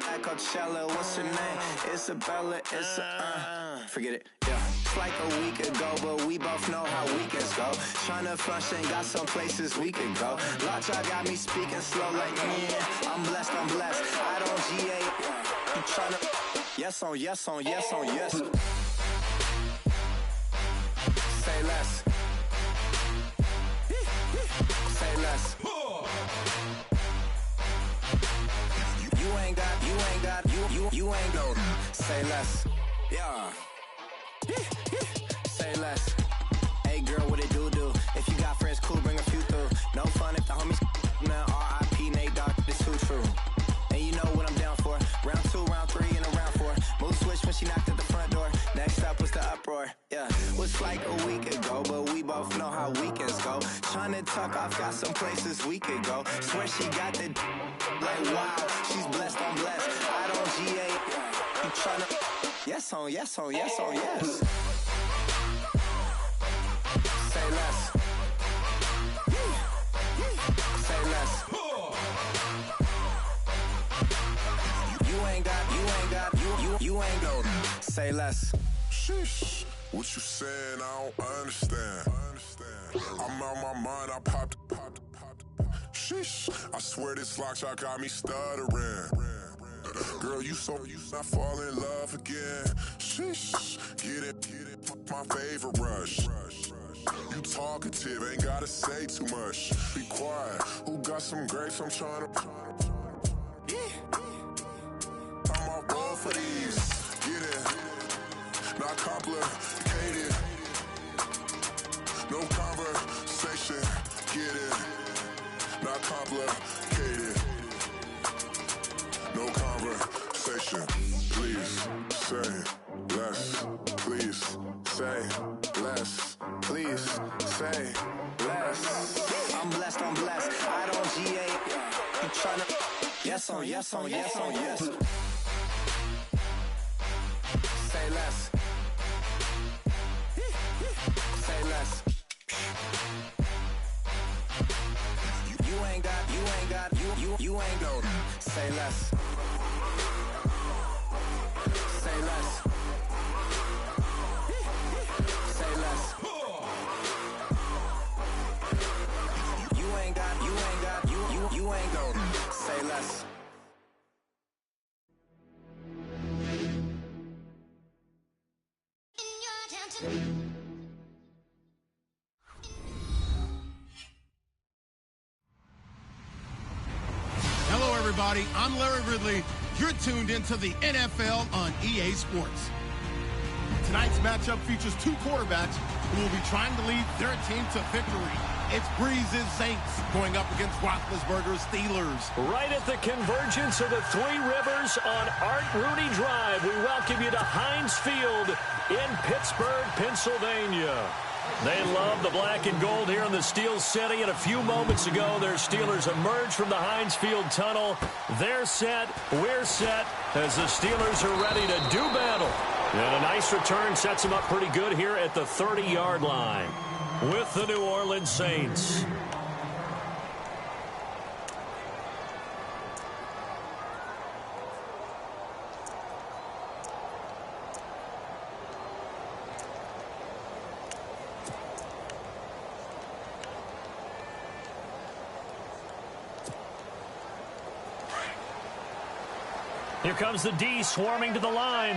Like Coachella, what's her name? Isabella, forget it, yeah. It's like a week ago, but we both know how weekends go. Tryna function, got some places we could go. Lot y'all got me speaking slow like, yeah, I'm blessed. I don't GA, you tryna, yes on yes. Say less. Say less. You ain't got, you ain't go. Say less. Yeah. Say less. Hey girl, what it do? If you got friends, cool, bring a few through. No fun if the homies, man, R.I.P. Nate Dogg, it's too true. And you know what I'm down for. Round 2, round 3, and a round 4. Mood switch when she knocked at the front door. Next up was the uproar. Yeah, was like a week ago, but we both know how weekends go. Tryna tuck off, got some places we could go. Swear she got the like wow, she's blessed, I'm blessed. I don't GA. You tryna yes on yes. Say less. Say less. You ain't got, you ain't go. Say less. Sheesh. What you saying? I don't understand. I'm out my mind. I popped. Sheesh. I swear this lock shot got me stuttering. Girl, you not fall in love again. Sheesh, get it, my favorite rush. You talkative, ain't gotta say too much. Be quiet, who got some grapes? I'm trying to. I'm off board for these. Get it, not complicated. No conversation, get it, not complicated. No conversation, please say less. Please say less. Please say less. I'm blessed, I don't GA. You tryna. Yes on, yes on, yes on, yes. Say less. Say less. You ain't got, you ain't got. Say less. Say less. Say less. You ain't got, you ain't got. Say less. Hello, everybody. I'm Larry Ridley. You're tuned into the NFL on EA Sports. Tonight's matchup features two quarterbacks who will be trying to lead their team to victory. It's Breeze's Saints going up against Roethlisberger's Steelers. Right at the convergence of the Three Rivers on Art Rooney Drive, we welcome you to Heinz Field in Pittsburgh, Pennsylvania. They love the black and gold here in the Steel City, and a few moments ago, their Steelers emerged from the Heinz Field tunnel. They're set, we're set, as the Steelers are ready to do battle. And a nice return sets them up pretty good here at the 30-yard line with the New Orleans Saints. Here comes the D swarming to the line.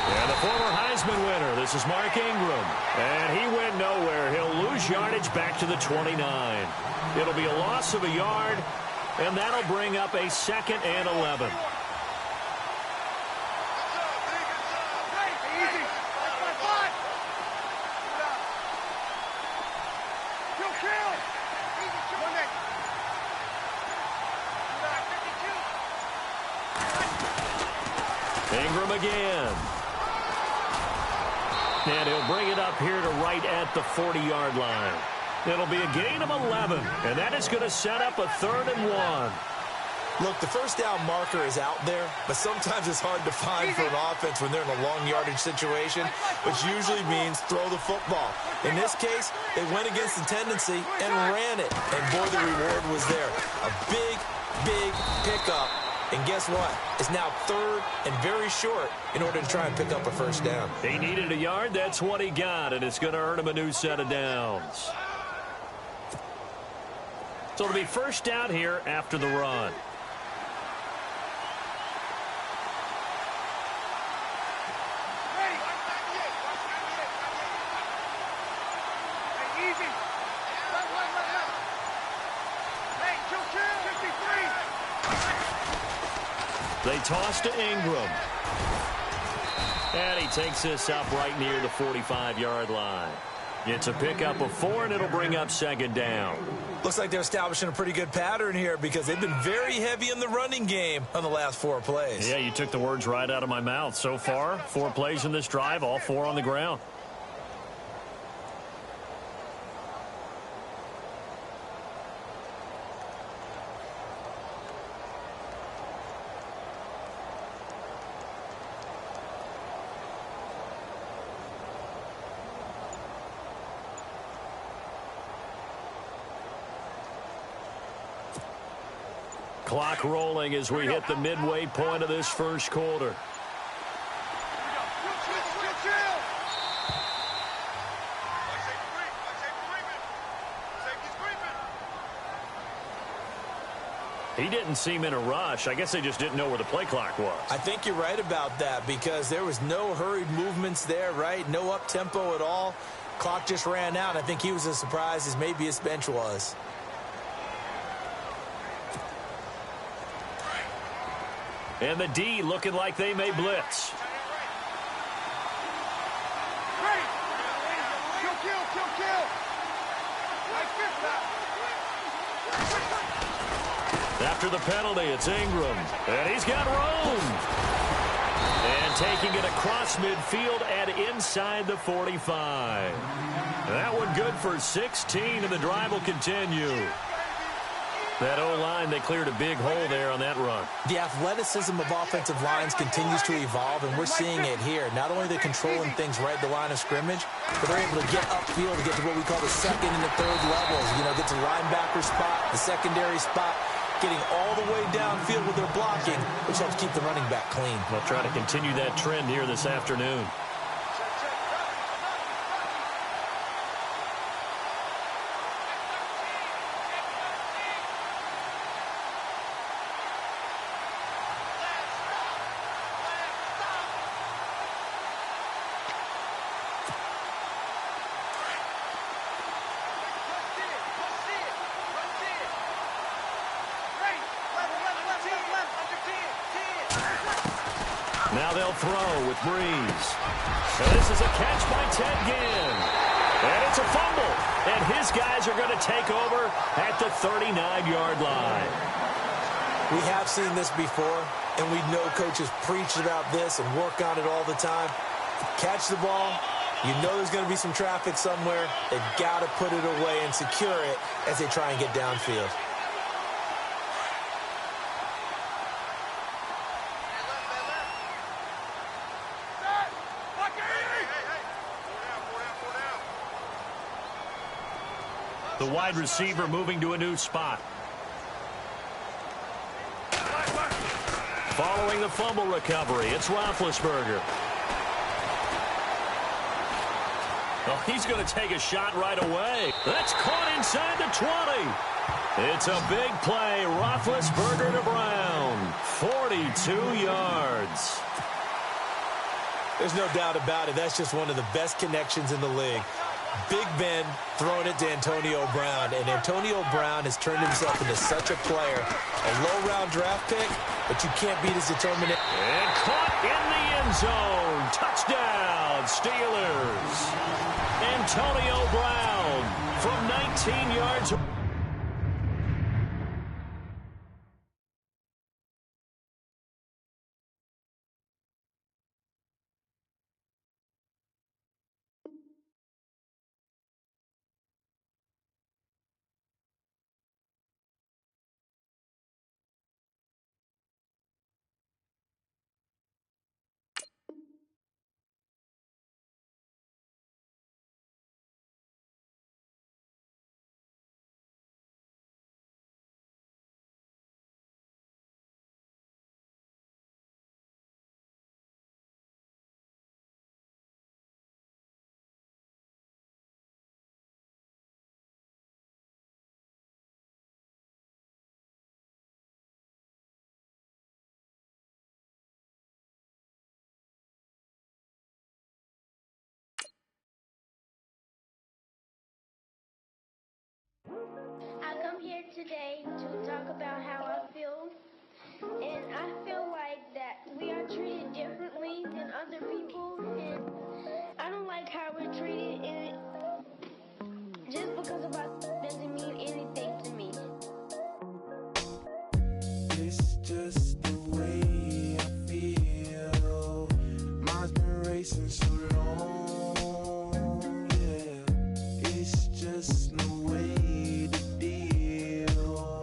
And the former Heisman winner, this is Mark Ingram. And he went nowhere. He'll lose yardage back to the 29. It'll be a loss of a yard, and that'll bring up a 2nd and 11. Ingram again. And he'll bring it up here to right at the 40-yard line. It'll be a gain of 11, and that is going to set up a 3rd and 1. Look, the first down marker is out there, but sometimes it's hard to find for an offense when they're in a long yardage situation, which usually means throw the football. In this case, they went against the tendency and ran it. And boy, the reward was there. A big, big pickup. And guess what? It's now 3rd and very short in order to try and pick up a first down. He needed a yard. That's what he got, and it's going to earn him a new set of downs. So it'll be first down here after the run. They toss to Ingram. And he takes this up right near the 45-yard line. It's a pickup of 4, and it'll bring up 2nd down. Looks like they're establishing a pretty good pattern here because they've been very heavy in the running game on the last 4 plays. Yeah, you took the words right out of my mouth. So far, 4 plays in this drive, all 4 on the ground. Clock rolling as we hit the midway point of this first quarter. He didn't seem in a rush. I guess they just didn't know where the play clock was. I think you're right about that because there was no hurried movements there, right? No up-tempo at all. Clock just ran out. I think he was as surprised as maybe his bench was. And the D looking like they may blitz. After the penalty, it's Ingram. And he's got room. And taking it across midfield and inside the 45. That one good for 16, and the drive will continue. That O-line, they cleared a big hole there on that run. The athleticism of offensive lines continues to evolve, and we're seeing it here. Not only are they controlling things right at the line of scrimmage, but they're able to get upfield to get to what we call the second and the third levels. You know, get to linebacker spot, the secondary spot, getting all the way downfield with their blocking, which helps keep the running back clean. They'll try to continue that trend here this afternoon. Now they'll throw with Breeze. And this is a catch by Ted Ginn. And it's a fumble. And his guys are going to take over at the 39-yard line. We have seen this before, and we know coaches preach about this and work on it all the time. Catch the ball. You know there's going to be some traffic somewhere. They've got to put it away and secure it as they try and get downfield. The wide receiver moving to a new spot. Following the fumble recovery, it's Roethlisberger. Oh, he's going to take a shot right away. That's caught inside the 20. It's a big play. Roethlisberger to Brown. 42 yards. There's no doubt about it. That's just one of the best connections in the league. Big Ben throwing it to Antonio Brown, and Antonio Brown has turned himself into such a player. A low-round draft pick, but you can't beat his determination. And caught in the end zone. Touchdown, Steelers. Antonio Brown from 19 yards. I come here today to talk about how I feel, and I feel like that we are treated differently than other people, and I don't like how we're treated, and just because of our doesn't mean anything to me. It's just the way I feel. Mine's been racing so long, yeah. It's just no way to deal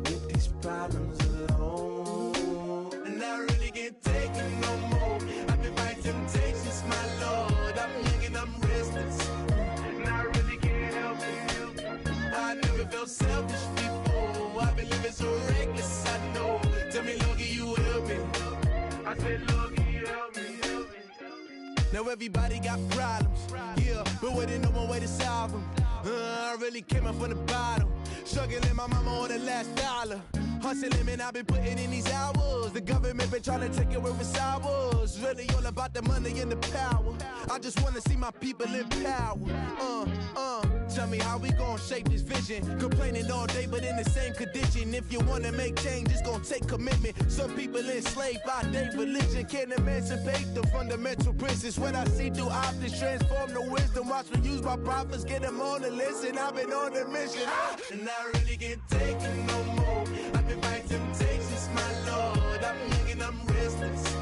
with these problems alone. And I really can't take it no more. I've been fighting temptations, my Lord. I'm young and I'm restless, and I really can't help it. I never felt selfish before. I've been living so reckless, I know. Tell me, Lord, can you help me? I said, Lord, can you help me? Now everybody got problems, yeah, but waiting no one way to solve them. I really came up from the bottom, struggling my mama on the last dollar. Hustling, man, I've been putting in these hours. The government been trying to take away with ours. Really all about the money and the power. I just want to see my people in power. Tell me how we gon' shape this vision. Complaining all day, but in the same condition. If you want to make change, it's gon' take commitment. Some people enslaved by their religion can't emancipate the fundamental principles. What I see through optics transform the wisdom. Watch me use my prophets, get them on the list, and I've been on a mission. And I really can't take it no more. I've been fighting temptations, my Lord. I'm young and I'm restless,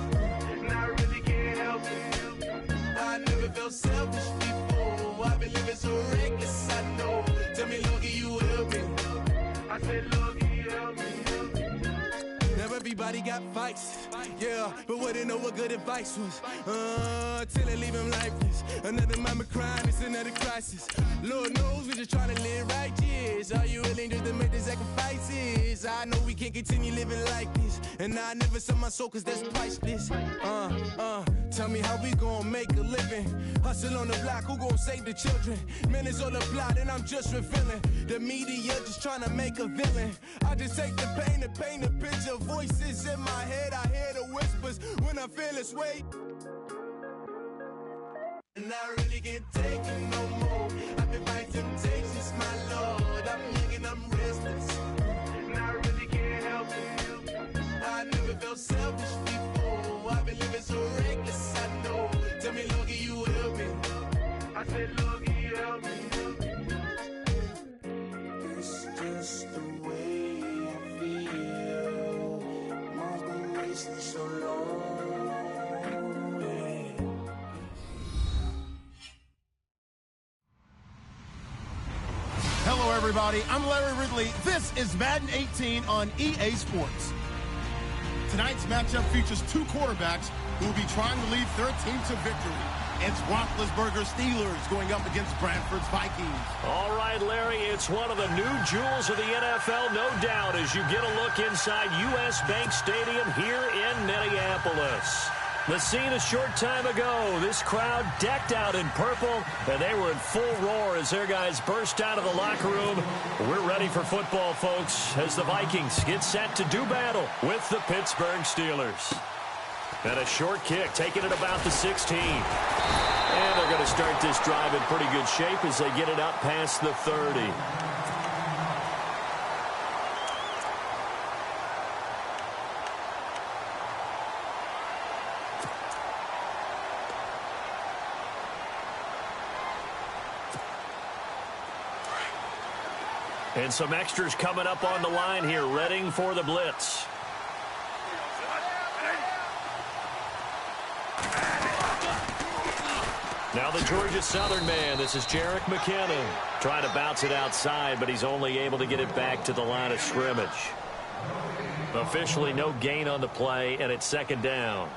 and I really can't help it. I never felt selfish before. I've been living so reckless, I know. Tell me, Lord, can you help me? I said, Lord, can you help me? Now everybody got fights, yeah, but wouldn't know what good advice was. Till they leave him lifeless. Another mama crying, it's another crisis. Lord knows we're just trying to live righteous. Are you willing just to make the sacrifices? I know we can't continue living like this, and I never sell my soul cause that's priceless. Tell me how we gon' make a living. Hustle on the block, who gon' save the children? Men is on the plot and I'm just revealing. The media just trying to make a villain. I just take the pain and paint a picture. Voices in my head, I hear the whispers when I feel this way. And I really can't take it no more. I've been fighting temptations, my Lord. I'm young and I'm restless, and I really can't help it. I never felt selfish before. I've been living so reckless, I know. Tell me, Lord, can you help me? I said, Lord, can you help me? It's just the way I feel. Mom's been wasting so long. Hello, everybody. I'm Larry Ridley. This is Madden 18 on EA Sports. Tonight's matchup features two quarterbacks who will be trying to lead their team to victory. It's Roethlisberger's Steelers going up against Bradford's Vikings. All right, Larry, it's one of the new jewels of the NFL, no doubt, as you get a look inside U.S. Bank Stadium here in Minneapolis. The scene a short time ago, this crowd decked out in purple, and they were in full roar as their guys burst out of the locker room. We're ready for football, folks, as the Vikings get set to do battle with the Pittsburgh Steelers. And a short kick, taking it about the 16. And they're going to start this drive in pretty good shape as they get it up past the 30. And some extras coming up on the line here, readying for the blitz. Now the Georgia Southern man, this is Jerick McKinnon. Trying to bounce it outside, but he's only able to get it back to the line of scrimmage. Officially no gain on the play, and it's second down.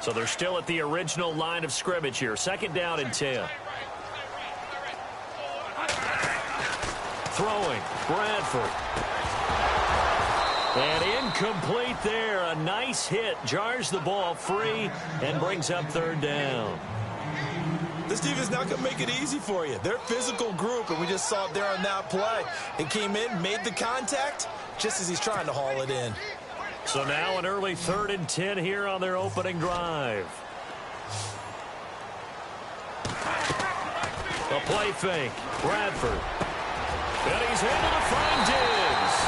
So they're still at the original line of scrimmage here. Second down and 10. Throwing, Bradford. And incomplete there. A nice hit. Jars the ball free and brings up third down. This defense not going to make it easy for you. They're a physical group, and we just saw it there on that play. It came in, made the contact, just as he's trying to haul it in. So now an early 3rd and 10 here on their opening drive. A play fake. Bradford. And he's able to find Diggs.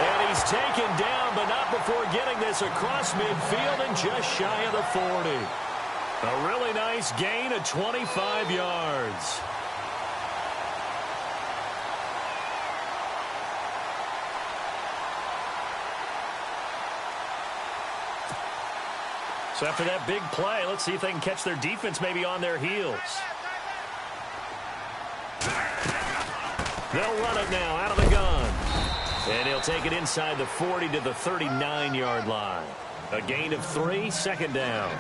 And he's taken down, but not before getting this across midfield and just shy of the 40. A really nice gain of 25 yards. So after that big play, let's see if they can catch their defense maybe on their heels. They'll run it now out of the gun. And he'll take it inside the 40 to the 39-yard line. A gain of 3, second down.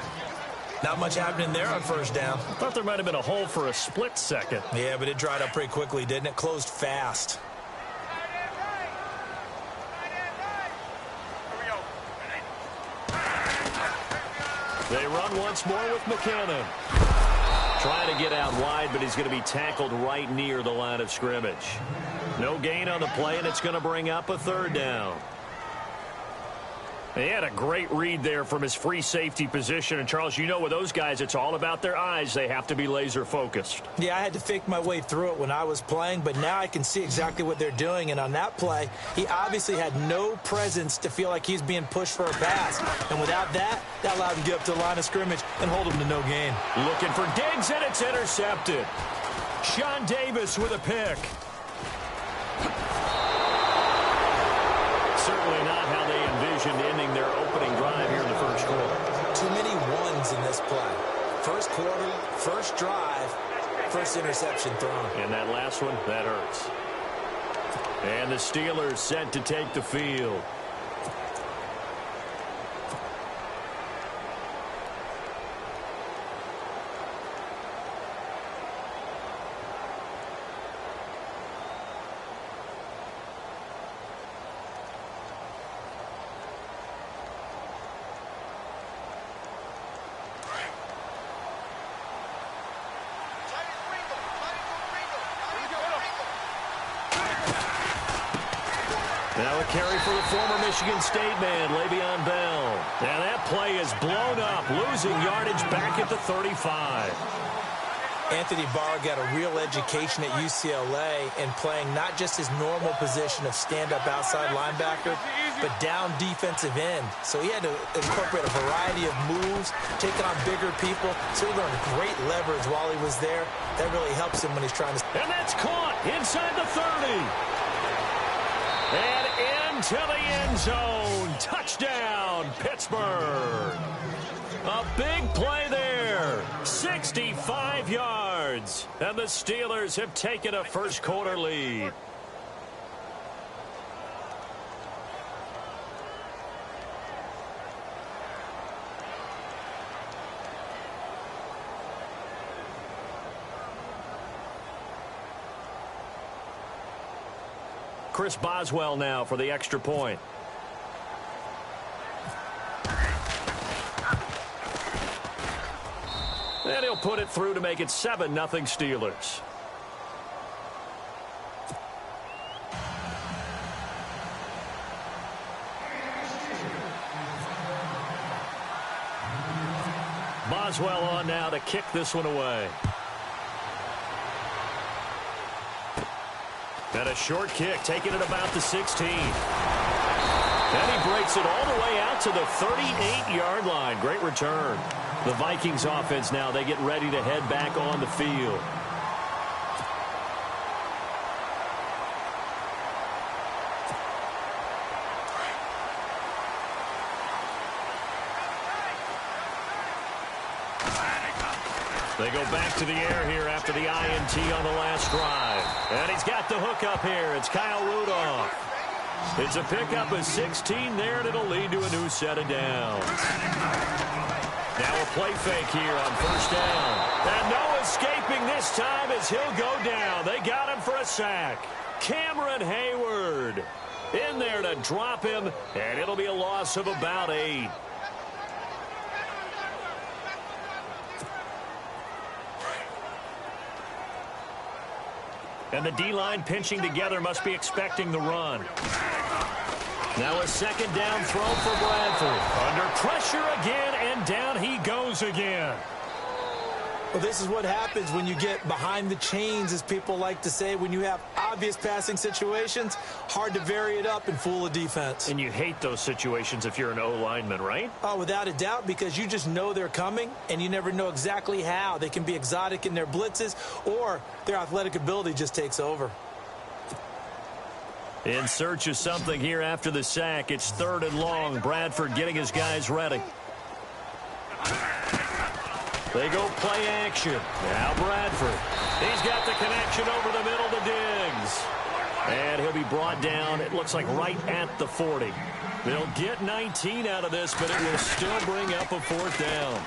Not much happening there on first down. Thought there might have been a hole for a split second. Yeah, but it dried up pretty quickly, didn't it? Closed fast. They run once more with McKinnon. Trying to get out wide, but he's going to be tackled right near the line of scrimmage. No gain on the play, and it's going to bring up a third down. He had a great read there from his free safety position. And, Charles, you know with those guys, it's all about their eyes. They have to be laser focused. Yeah, I had to fake my way through it when I was playing, but now I can see exactly what they're doing. And on that play, he obviously had no presence to feel like he's being pushed for a pass. And without that, that allowed him to get up to the line of scrimmage and hold him to no gain. Looking for Diggs, and it's intercepted. Sean Davis with a pick. Certainly not how they envisioned ending their opening drive here in the first quarter. Too many ones in this play. First quarter, first drive, first interception thrown. And that last one, that hurts. And the Steelers set to take the field. Now a carry for the former Michigan State man, Le'Veon Bell. And that play is blown up, losing yardage back at the 35. Anthony Barr got a real education at UCLA in playing not just his normal position of stand-up outside linebacker, but down defensive end. So he had to incorporate a variety of moves, taking on bigger people. So he learned great leverage while he was there. That really helps him when he's trying to... And that's caught inside the 30. And into the end zone. Touchdown, Pittsburgh. A big play there. 65 yards. And the Steelers have taken a first quarter lead. Chris Boswell now for the extra point. And he'll put it through to make it 7-0 Steelers. Boswell on now to kick this one away. And a short kick, taking it about the 16. And he breaks it all the way out to the 38-yard line. Great return. The Vikings offense now, they get ready to head back on the field. They go back to the air here after the INT on the last drive. And he's got the hook up here. It's Kyle Rudolph. It's a pickup of 16 there, and it'll lead to a new set of downs. Now a play fake here on first down. And no escaping this time as he'll go down. They got him for a sack. Cameron Hayward in there to drop him, and it'll be a loss of about 8. And the D-line pinching together must be expecting the run. Now a second down throw for Bradford. Under pressure again, and down he goes again. Well, this is what happens when you get behind the chains, as people like to say. When you have obvious passing situations, hard to vary it up and fool a defense. And you hate those situations if you're an O-lineman, right? Oh, without a doubt, because you just know they're coming, and you never know exactly how. They can be exotic in their blitzes, or their athletic ability just takes over. In search of something here after the sack. It's 3rd and long. Bradford getting his guys ready. They go play action. Now Bradford. He's got the connection over the middle to Diggs. And he'll be brought down, it looks like, right at the 40. They'll get 19 out of this, but it will still bring up a 4th down.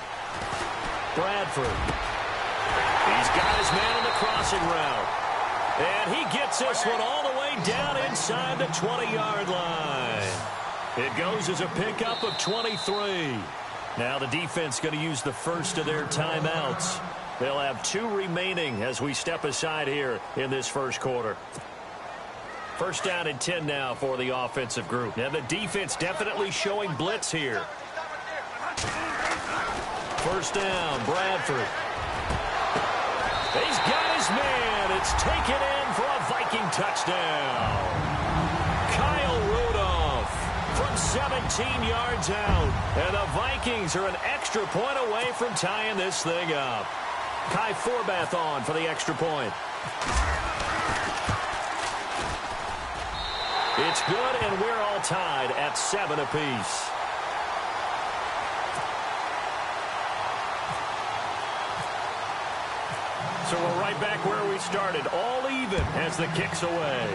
Bradford. He's got his man on the crossing route. And he gets this one all the way down inside the 20-yard line. It goes as a pickup of 23. Now the defense going to use the first of their timeouts. They'll have 2 remaining as we step aside here in this first quarter. First down and 10 now for the offensive group. And the defense definitely showing blitz here. First down, Bradford. He's got his man. It's taken in for a Viking touchdown. Kyle Rudolph from 17 yards out. And the Vikings are an extra point away from tying this thing up. Kai Forbath on for the extra point. It's good, and we're all tied at 7 apiece. So we're right back where we started, all even as the kick's away.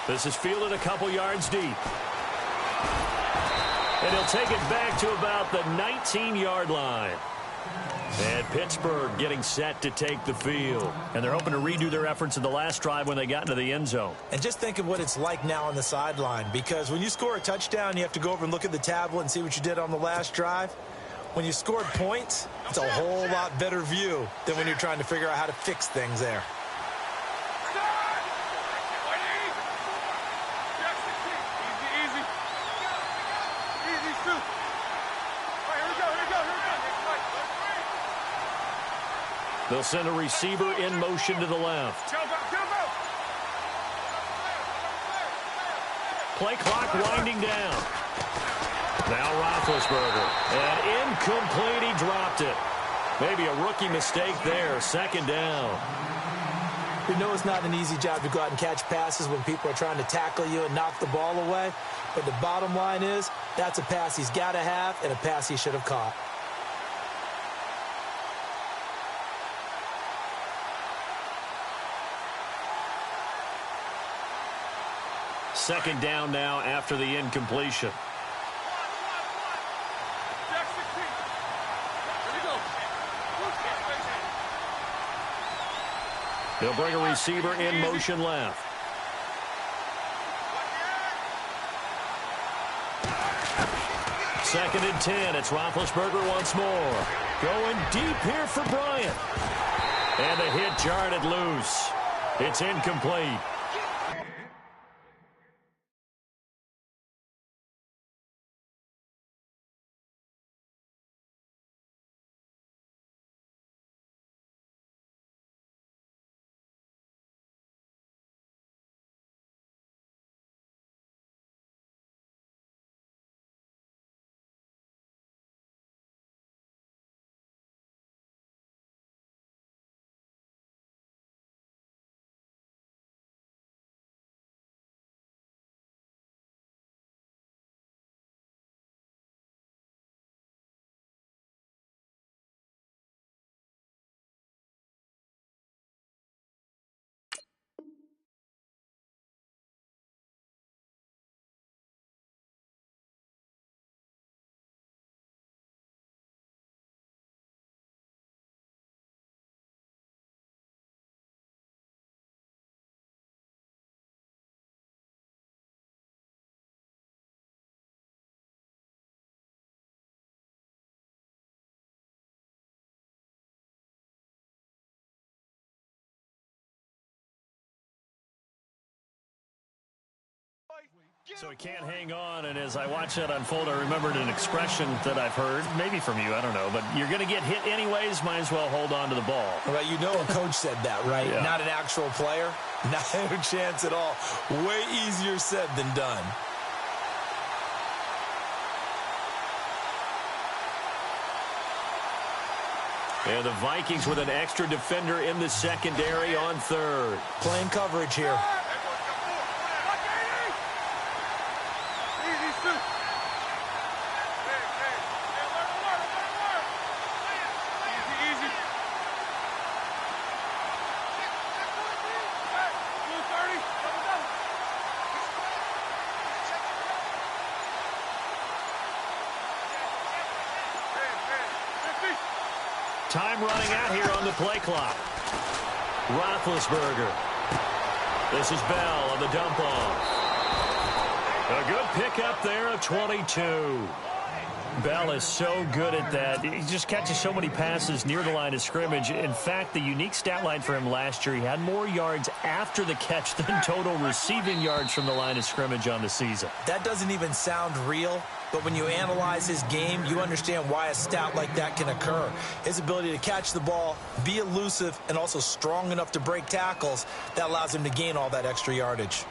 This is fielded a couple yards deep. And he'll take it back to about the 19-yard line. And Pittsburgh getting set to take the field. And they're hoping to redo their efforts in the last drive when they got into the end zone. And just think of what it's like now on the sideline, because when you score a touchdown, you have to go over and look at the tablet and see what you did on the last drive. When you scored points, it's a whole lot better view than when you're trying to figure out how to fix things there. They'll send a receiver in motion to the left. Play clock winding down. Now Roethlisberger. And incomplete, he dropped it. Maybe a rookie mistake there. Second down. We know it's not an easy job to go out and catch passes when people are trying to tackle you and knock the ball away. But the bottom line is, that's a pass he's got to have and a pass he should have caught. Second down now after the incompletion. They'll bring a receiver in motion left. Second and 10. It's Roethlisberger once more. Going deep here for Bryant. And the hit jarred it loose. It's incomplete. So he can't hang on, and as I watch that unfold, I remembered an expression that I've heard, maybe from you, I don't know, but you're going to get hit anyways, might as well hold on to the ball. Well, you know a coach said that, right? Yeah. Not an actual player. Not a chance at all. Way easier said than done. And the Vikings with an extra defender in the secondary on third. Playing coverage here. Time running out here on the play clock. Roethlisberger. This is Bell on the dump off. A good pickup there of 22. Bell is so good at that. He just catches so many passes near the line of scrimmage. In fact, the unique stat line for him last year, he had more yards after the catch than total receiving yards from the line of scrimmage on the season. That doesn't even sound real, but when you analyze his game, you understand why a stat like that can occur. His ability to catch the ball, be elusive, and also strong enough to break tackles, that allows him to gain all that extra yardage.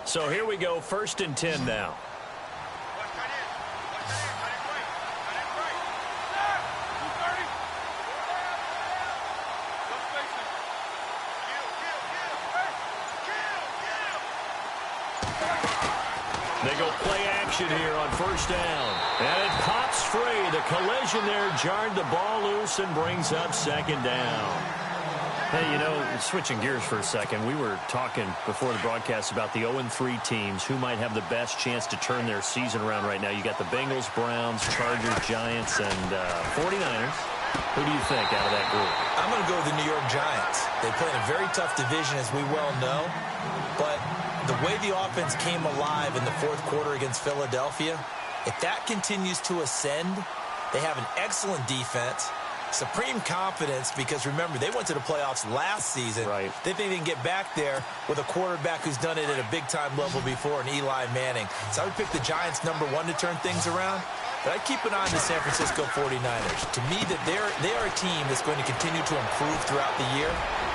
So here we go, 1st and 10 now. They go play action here on 1st down. And it pops free. The collision there jarred the ball loose and brings up 2nd down. Hey, you know, switching gears for a second, we were talking before the broadcast about the 0-3 teams who might have the best chance to turn their season around right now. You got the Bengals, Browns, Chargers, Giants, and 49ers. Who do you think out of that group? I'm going to go with the New York Giants. They play in a very tough division, as we well know. But the way the offense came alive in the 4th quarter against Philadelphia, if that continues to ascend, they have an excellent defense. Supreme confidence, because remember, they went to the playoffs last season. Right. They think they can get back there with a quarterback who's done it at a big-time level before, and Eli Manning. So I would pick the Giants #1 to turn things around. But I'd keep an eye on the San Francisco 49ers. To me, that they are a team that's going to continue to improve throughout the year.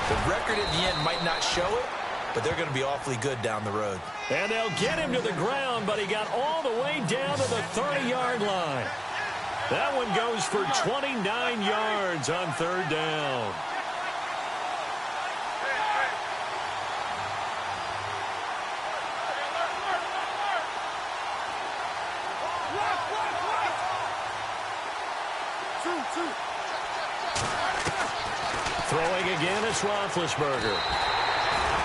The record at the end might not show it, but they're going to be awfully good down the road. And they'll get him to the ground, but he got all the way down to the 30-yard line. That one goes for 29 yards on 3rd down. Throwing again, it's Roethlisberger.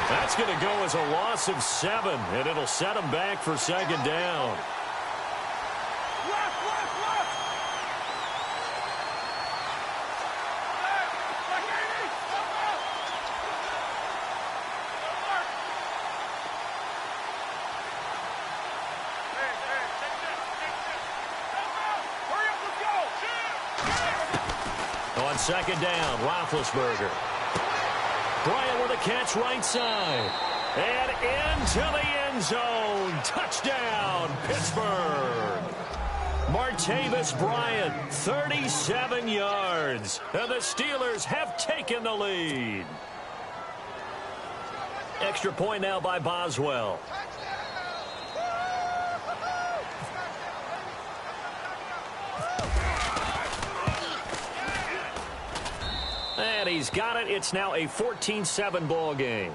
That's going to go as a loss of 7, and it'll set him back for 2nd down. On 2nd down, Roethlisberger. Bryant with a catch right side. And into the end zone. Touchdown, Pittsburgh. Martavis Bryant, 37 yards. And the Steelers have taken the lead. Extra point now by Boswell. And he's got it. It's now a 14-7 ball game.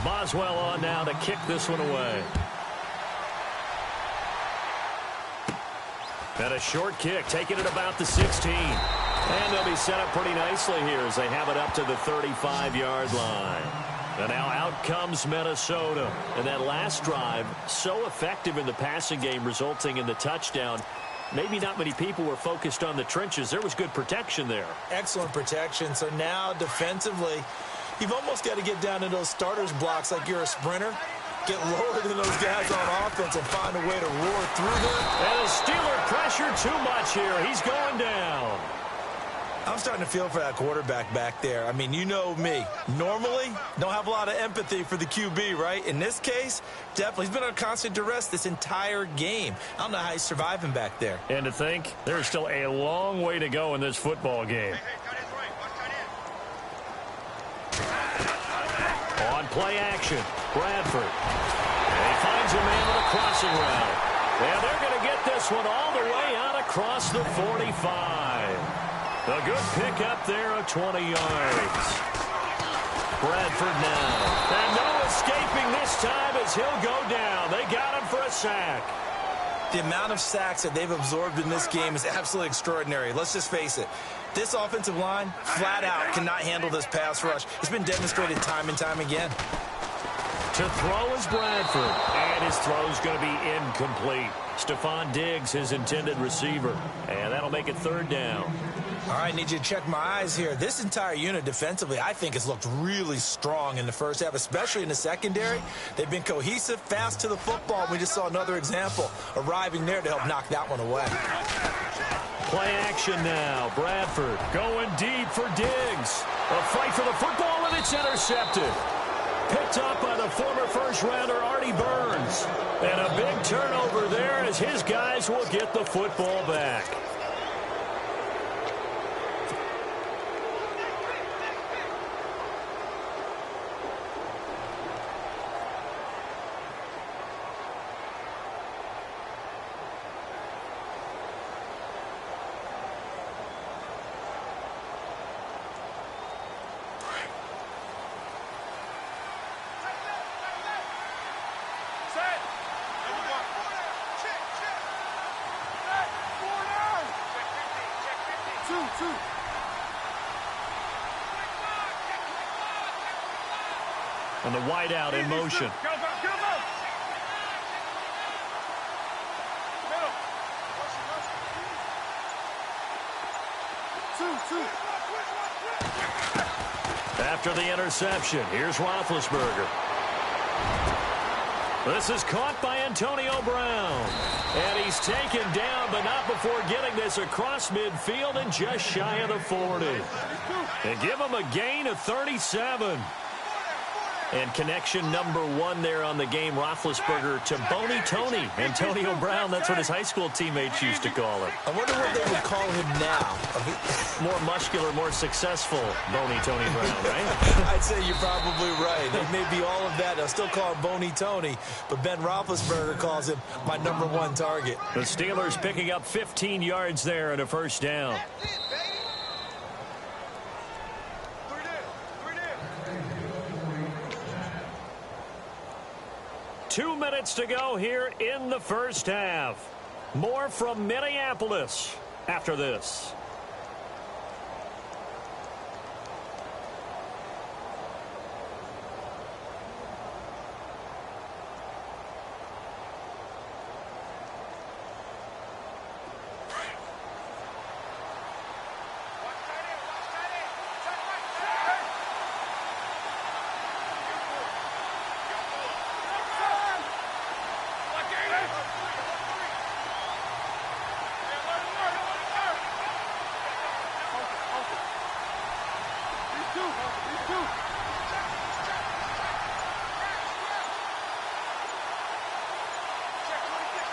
Boswell on now to kick this one away. And a short kick, taking it about the 16. And they'll be set up pretty nicely here as they have it up to the 35-yard line. And now out comes Minnesota. And that last drive, so effective in the passing game, resulting in the touchdown. Maybe not many people were focused on the trenches. There was good protection there. Excellent protection. So now defensively, you've almost got to get down to those starters blocks like you're a sprinter. Get lower than those guys on offense and find a way to roar through them. And the Steeler pressure too much here. He's going down. I'm starting to feel for that quarterback back there. I mean, you know me. Normally, don't have a lot of empathy for the QB, right? In this case, definitely. He's been under constant duress this entire game. I don't know how he's surviving back there. And to think, there's still a long way to go in this football game. On play action, Bradford. And he finds a man with a crossing route. And they're going to get this one all the way out across the 45. A good pickup there of 20 yards. Bradford now. And no escaping this time as he'll go down. They got him for a sack. The amount of sacks that they've absorbed in this game is absolutely extraordinary. Let's just face it. This offensive line, flat out, cannot handle this pass rush. It's been demonstrated time and time again. To throw is Bradford. And his throw's going to be incomplete. Stephon Diggs, his intended receiver. And that'll make it third down. All right, need you to check my eyes here. This entire unit defensively, I think, has looked really strong in the first half, especially in the secondary. They've been cohesive, fast to the football. We just saw another example arriving there to help knock that one away. Play action now. Bradford going deep for Diggs. A fight for the football, and it's intercepted. Picked up by the former first-rounder Artie Burns. And a big turnover there as his guys will get the football back. And the wideout in motion. After the interception, here's Roethlisberger. This is caught by Antonio Brown. And he's taken down, but not before getting this across midfield and just shy of the 40. They give him a gain of 37. And connection number one there on the game, Roethlisberger to Boney Tony. Antonio Brown, that's what his high school teammates used to call him. I wonder what they would call him now. More muscular, more successful Boney Tony Brown, right? I'd say you're probably right. It may be all of that. They'll still call him Boney Tony, but Ben Roethlisberger calls him my number one target. The Steelers picking up 15 yards there and a first down. 2 minutes to go here in the first half. More from Minneapolis after this.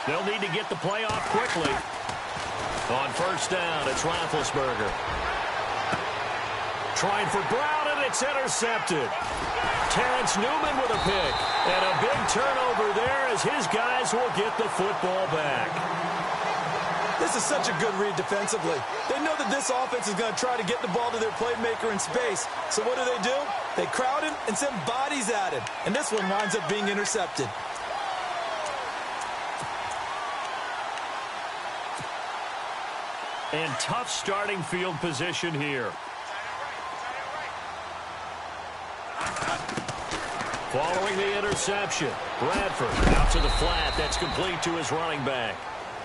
They'll need to get the play off quickly. On first down, it's Roethlisberger. Trying for Brown, and it's intercepted. Terrence Newman with a pick. And a big turnover there as his guys will get the football back. This is such a good read defensively. They know that this offense is going to try to get the ball to their playmaker in space. So what do? They crowd him and send bodies at him. And this one winds up being intercepted. And tough starting field position here. Following the interception, Bradford out to the flat. That's complete to his running back.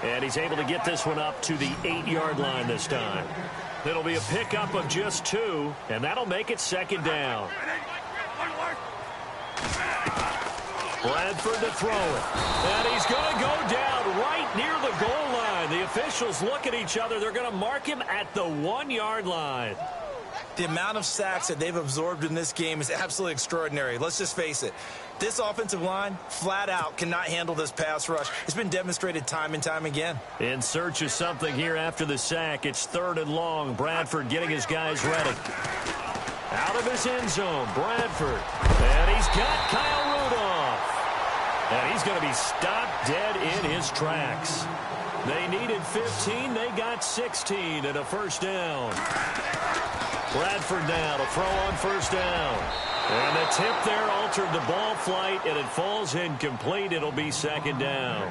And he's able to get this one up to the 8-yard line this time. It'll be a pickup of just 2, and that'll make it second down. Bradford to throw it. And he's going to go down right near the goal line. The officials look at each other. They're going to mark him at the 1-yard line. The amount of sacks that they've absorbed in this game is absolutely extraordinary. Let's just face it. This offensive line, flat out, cannot handle this pass rush. It's been demonstrated time and time again. In search of something here after the sack. It's 3rd and long. Bradford getting his guys ready. Out of his end zone, Bradford. And he's got Kyle Rudolph. And he's going to be stopped dead in his tracks. They needed 15. They got 16 and a first down. Bradford now to throw on first down. And the tip there altered the ball flight, and it falls incomplete. It'll be second down.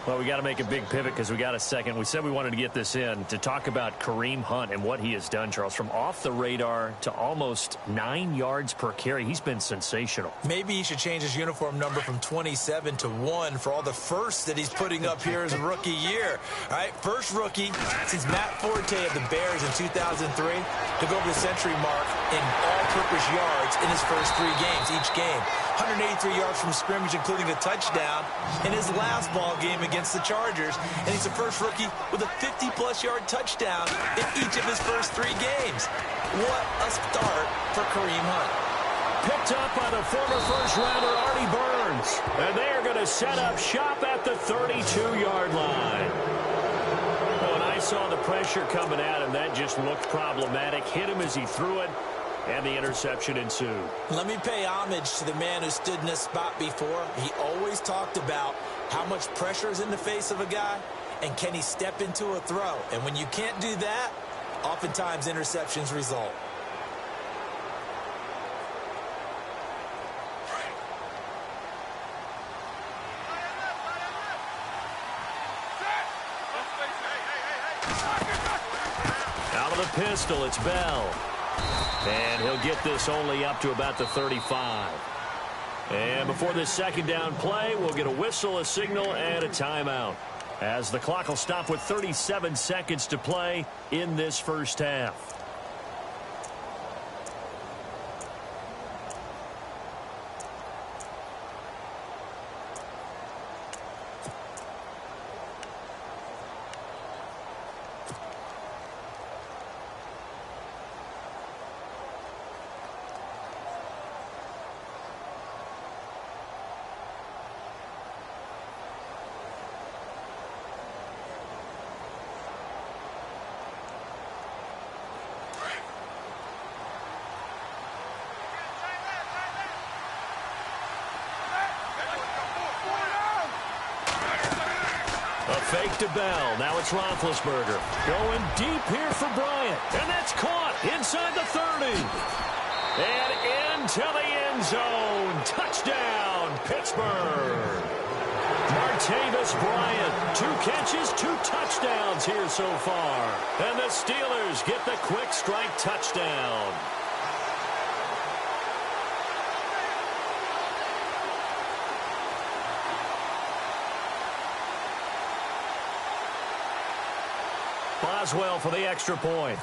Well, we got to make a big pivot because we got a second. We said we wanted to get this in to talk about Kareem Hunt and what he has done, Charles. From off the radar to almost 9 yards per carry, he's been sensational. Maybe he should change his uniform number from 27 to 1 for all the firsts that he's putting up here as a rookie year. All right, first rookie since Matt Forte of the Bears in 2003 to go over the century mark in all-purpose yards in his first 3 games, each game. 183 yards from scrimmage, including a touchdown in his last ball game against the Chargers. And he's the first rookie with a 50-plus yard touchdown in each of his first 3 games. What a start for Kareem Hunt. Picked up by the former first-rounder Artie Burns. And they are going to set up shop at the 32-yard line. When I saw the pressure coming at him, that just looked problematic. Hit him as he threw it. And the interception ensued. Let me pay homage to the man who stood in this spot before. He always talked about how much pressure is in the face of a guy, and can he step into a throw. And when you can't do that, oftentimes interceptions result. Out of the pistol, it's Bell. And he'll get this only up to about the 35. And before this second down play, we'll get a whistle, a signal, and a timeout, as the clock will stop with 37 seconds to play in this first half. Fake to Bell. Now it's Roethlisberger. Going deep here for Bryant. And that's caught inside the 30. And into the end zone. Touchdown, Pittsburgh. Martavis Bryant. 2 catches, 2 touchdowns here so far. And the Steelers get the quick strike touchdown. Boswell for the extra point.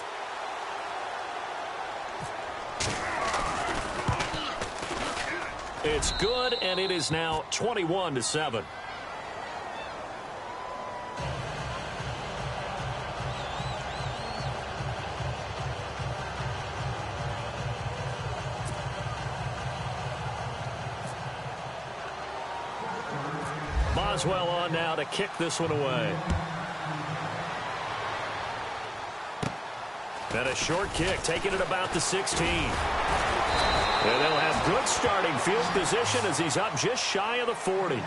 It's good, and it is now 21-7. Boswell on now to kick this one away. And a short kick, taking it about the 16. And they'll have good starting field position as he's up just shy of the 40.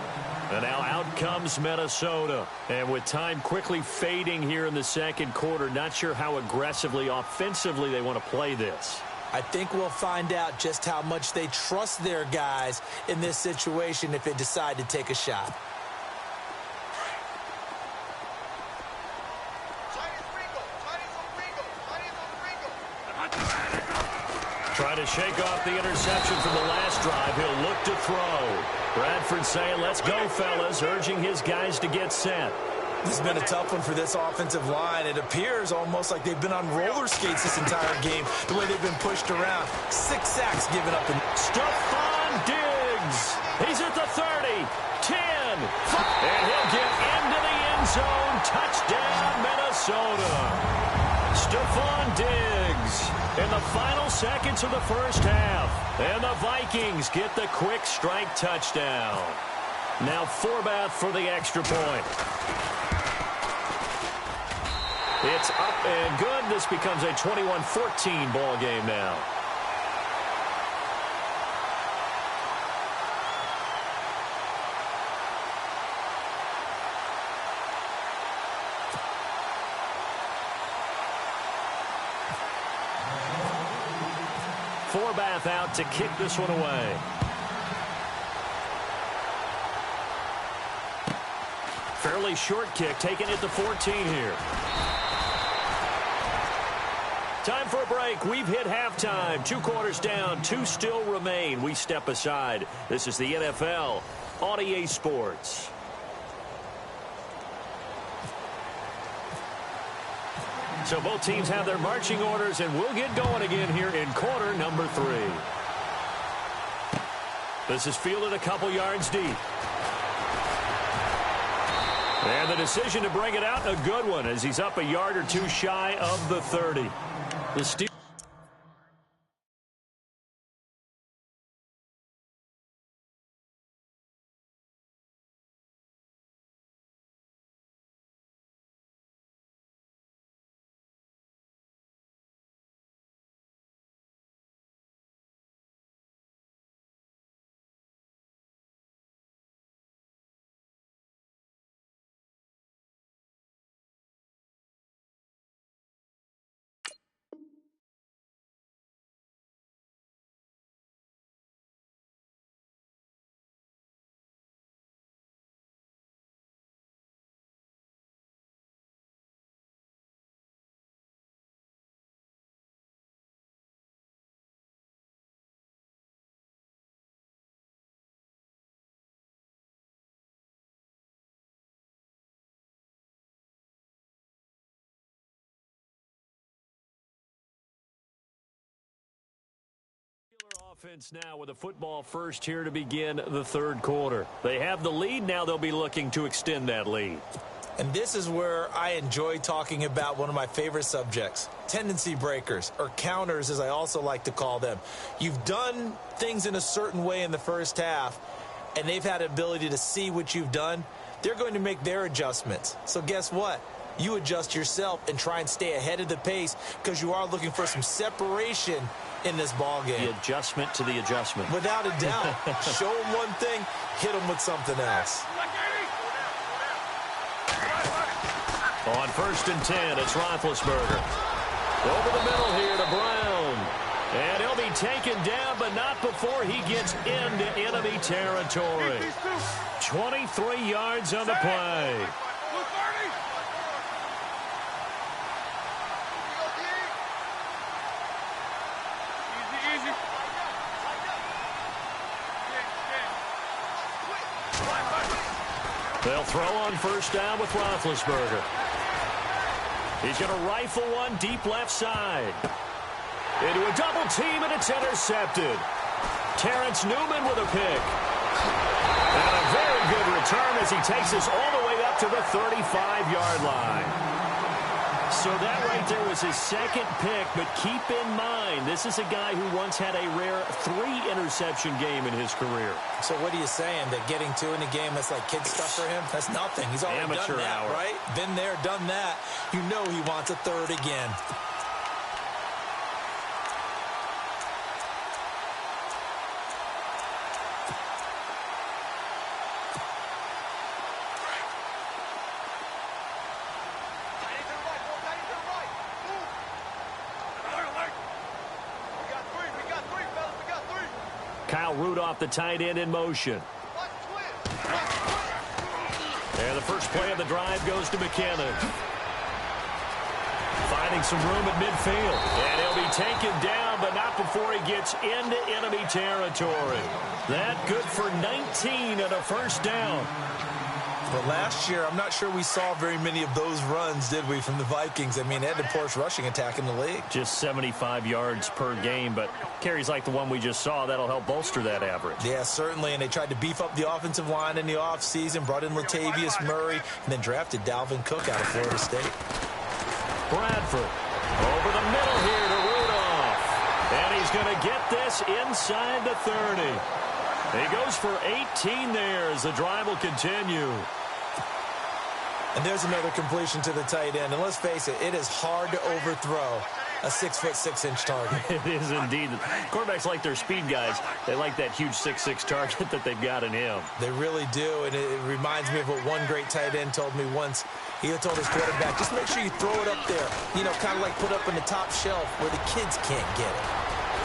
And now out comes Minnesota. And with time quickly fading here in the second quarter, not sure how aggressively, offensively they want to play this. I think we'll find out just how much they trust their guys in this situation if they decide to take a shot. Trying to shake off the interception from the last drive. He'll look to throw. Bradford saying, let's go, fellas, urging his guys to get set. This has been a tough one for this offensive line. It appears almost like they've been on roller skates this entire game, the way they've been pushed around. 6 sacks given up. Stephon Diggs. He's at the 30, 10, 5, and he'll get into the end zone. Touchdown, Minnesota. Stephon Diggs in the final seconds of the first half. And the Vikings get the quick strike touchdown. Now Forbath for the extra point. It's up and good. This becomes a 21-14 ball game now. Forbath out to kick this one away. Fairly short kick, taking it to 14 here. Time for a break. We've hit halftime. 2 quarters down, 2 still remain. We step aside. This is the NFL on EA Sports. So both teams have their marching orders, and we'll get going again here in quarter number 3. This is fielded a couple yards deep. And the decision to bring it out, a good one, as he's up a yard or 2 shy of the 30. The Steelers. Offense now with a football first here to begin the 3rd quarter. They have the lead. Now they'll be looking to extend that lead. And this is where I enjoy talking about one of my favorite subjects, tendency breakers, or counters as I also like to call them. You've done things in a certain way in the first half, and they've had the ability to see what you've done. They're going to make their adjustments. So guess what? You adjust yourself and try and stay ahead of the pace because you are looking for some separation in this ball game. The adjustment to the adjustment. Without a doubt. Show them one thing, hit them with something else. On 1st and 10, it's Roethlisberger. Over the middle here to Brown. And he'll be taken down, but not before he gets into enemy territory. 23 yards on the play. They'll throw on 1st down with Roethlisberger. He's going to rifle one deep left side. Into a double team, and it's intercepted. Terrence Newman with a pick. And a very good return as he takes us all the way up to the 35-yard line. So that right there was his 2nd pick, but keep in mind, this is a guy who once had a rare 3-interception game in his career. So what are you saying, that getting 2 in a game, that's like kid stuff for him? That's nothing. He's already amateur done that, hour. Right? Been there, done that. You know he wants a 3rd again. Kyle Rudolph, the tight end, in motion. And the first play of the drive goes to McKinnon. Finding some room at midfield. And he'll be taken down, but not before he gets into enemy territory. That good for 19 and a 1st down. But last year, I'm not sure we saw very many of those runs, did we, from the Vikings? I mean, they had the poorest rushing attack in the league. Just 75 yards per game, but carries like the one we just saw, that'll help bolster that average. Yeah, certainly, and they tried to beef up the offensive line in the offseason, brought in Latavius Murray, and then drafted Dalvin Cook out of Florida State. Bradford over the middle here to Rudolph. And he's going to get this inside the 30. He goes for 18 there as the drive will continue. And there's another completion to the tight end. And let's face it, it is hard to overthrow a 6'6" target. It is indeed. Quarterbacks like their speed guys. They like that huge 6'6" target that they've got in him. They really do, and it reminds me of what one great tight end told me once. He told his quarterback, just make sure you throw it up there, you know, kind of like put up in the top shelf where the kids can't get it.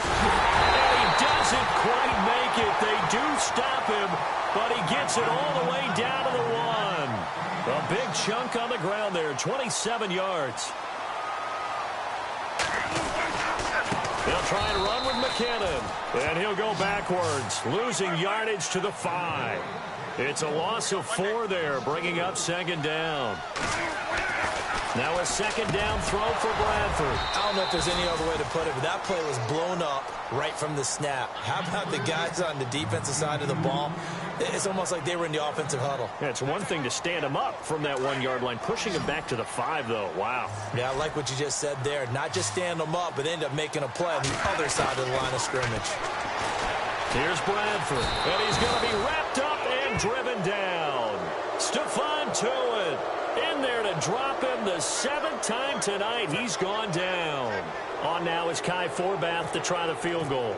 And he doesn't quite make it. They do stop him, but he gets it all the way down to the 1. A big chunk on the ground there, 27 yards. They'll try and run with McKinnon. And he'll go backwards, losing yardage to the 5. It's a loss of 4 there, bringing up second down. Now a second down throw for Bradford. I don't know if there's any other way to put it, but that play was blown up right from the snap. How about the guys on the defensive side of the ball? It's almost like they were in the offensive huddle. Yeah, it's one thing to stand him up from that 1-yard line. Pushing him back to the 5, though. Wow. Yeah, I like what you just said there. Not just stand them up, but end up making a play on the other side of the line of scrimmage. Here's Bradford, and he's going to be wrapped up and driven down. Stephon Tuitt in there to drop him the 7th time tonight. He's gone down. On now is Kai Forbath to try the field goal.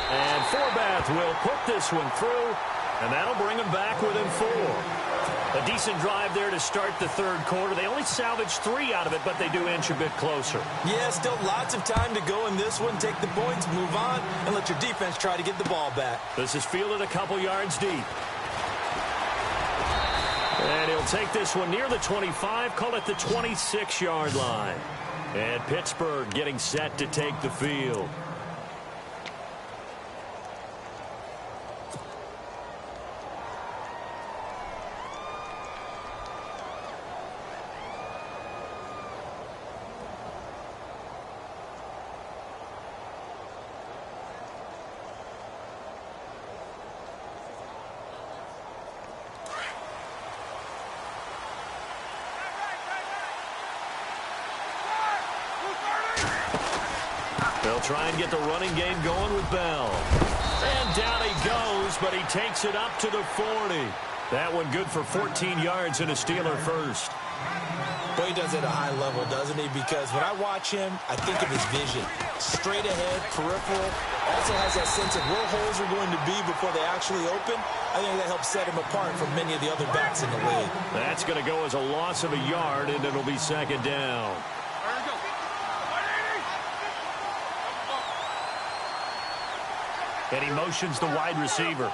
And Forbath will put this one through, and that'll bring him back within 4. A decent drive there to start the third quarter. They only salvaged 3 out of it, but they do inch a bit closer. Yeah, still lots of time to go in this one. Take the points, move on, and let your defense try to get the ball back. This is fielded a couple yards deep. And he'll take this one near the 25, call it the 26-yard line. And Pittsburgh getting set to take the field. They'll try and get the running game going with Bell. And down he goes, but he takes it up to the 40. That one good for 14 yards and a Steeler first. Well, he does it at a high level, doesn't he? Because when I watch him, I think of his vision. Straight ahead, peripheral. Also has that sense of where holes are going to be before they actually open. I think that helps set him apart from many of the other backs in the league. That's going to go as a loss of a yard, and it'll be second down. And he motions the wide receiver.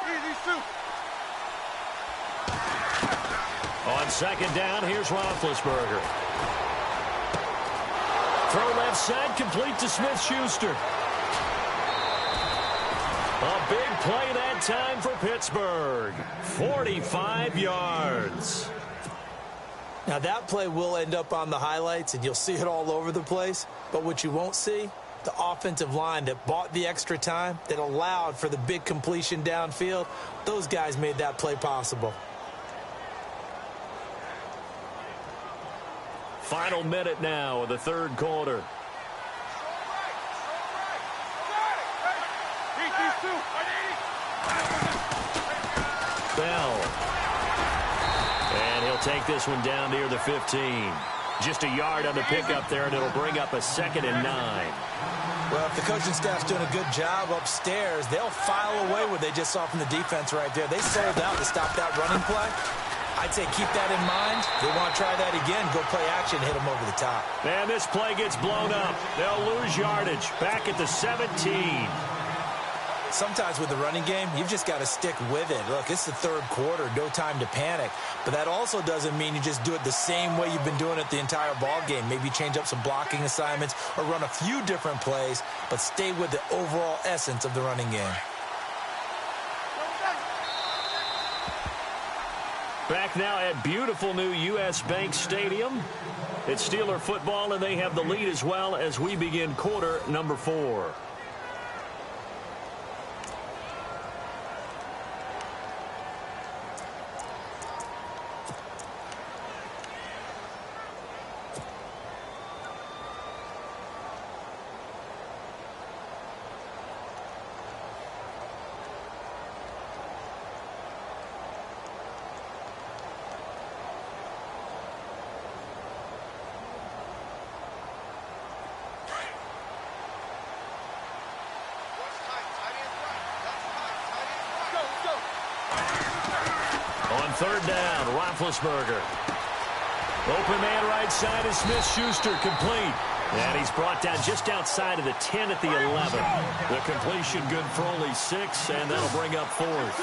On second down, here's Roethlisberger. Throw left side, complete to Smith-Schuster. A big play that time for Pittsburgh. 45 yards. Now, that play will end up on the highlights, and you'll see it all over the place. But what you won't see, the offensive line that bought the extra time, that allowed for the big completion downfield, those guys made that play possible. Final minute now of the third quarter. Bell. And he'll take this one down near the 15. Just a yard on the pickup there, and it'll bring up a 2nd and 9. Well, if the coaching staff's doing a good job upstairs, they'll file away what they just saw from the defense right there. They sold out to stop that running play. I'd say keep that in mind. They want to try that again. Go play action, hit them over the top. And this play gets blown up. They'll lose yardage. Back at the 17. Sometimes with the running game, you've just got to stick with it. Look, it's the third quarter, no time to panic. But that also doesn't mean you just do it the same way you've been doing it the entire ball game. Maybe change up some blocking assignments or run a few different plays, but stay with the overall essence of the running game. Back now at beautiful new U.S. Bank Stadium. It's Steeler football, and they have the lead as well as we begin quarter number 4. Third down, Roethlisberger. Open man right side is Smith-Schuster, complete. And he's brought down just outside of the 10 at the 11. The completion good for only 6, and that'll bring up 4th.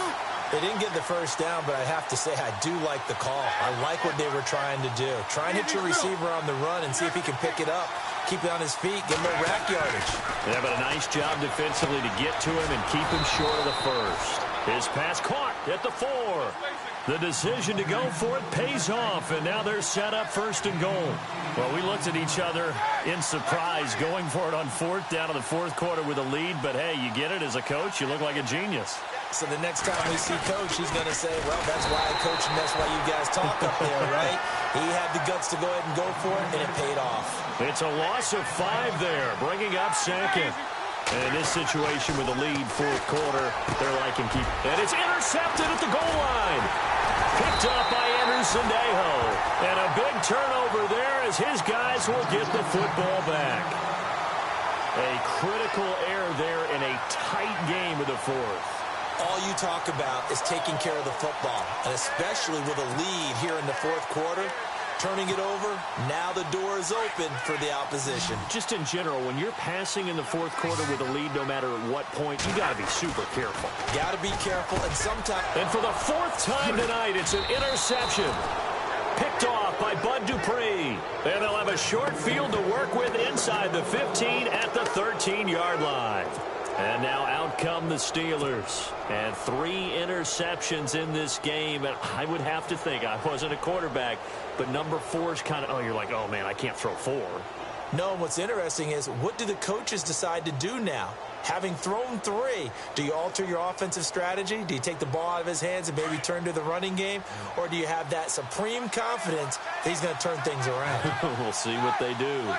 They didn't get the first down, but I have to say I do like the call. I like what they were trying to do. Try and hit your receiver on the run and see if he can pick it up. Keep it on his feet, get a little rack yardage. Yeah, but a nice job defensively to get to him and keep him short of the first. His pass caught at the 4. The decision to go for it pays off, and now they're set up 1st and goal. Well, we looked at each other in surprise going for it on 4th down in the 4th quarter with a lead, but hey, you get it as a coach, you look like a genius. So the next time we see Coach, he's going to say, well, that's why I coach and that's why you guys talk up there, right? He had the guts to go ahead and go for it, and it paid off. It's a loss of 5 there, bringing up 2nd. And in this situation with the lead 4th quarter, they're liking keep. And it's intercepted at the goal line. Picked up by Anderson-Dejo. And a big turnover there as his guys will get the football back. A critical error there in a tight game of the 4th. All you talk about is taking care of the football, and especially with a lead here in the 4th quarter. Turning it over, now the door is open for the opposition. Just in general, when you're passing in the 4th quarter with a lead, no matter at what point, you got to be super careful. Got to be careful, and sometimes... And for the 4th time tonight, it's an interception. Picked off by Bud Dupree. And they'll have a short field to work with inside the 15 at the 13-yard line. And now out come the Steelers. And 3 interceptions in this game. And I would have to think, I wasn't a quarterback, but number 4 is kind of, oh, you're like, oh, man, I can't throw 4. No, what's interesting is, what do the coaches decide to do now? Having thrown 3, do you alter your offensive strategy? Do you take the ball out of his hands and maybe turn to the running game? Or do you have that supreme confidence that he's going to turn things around? We'll see what they do.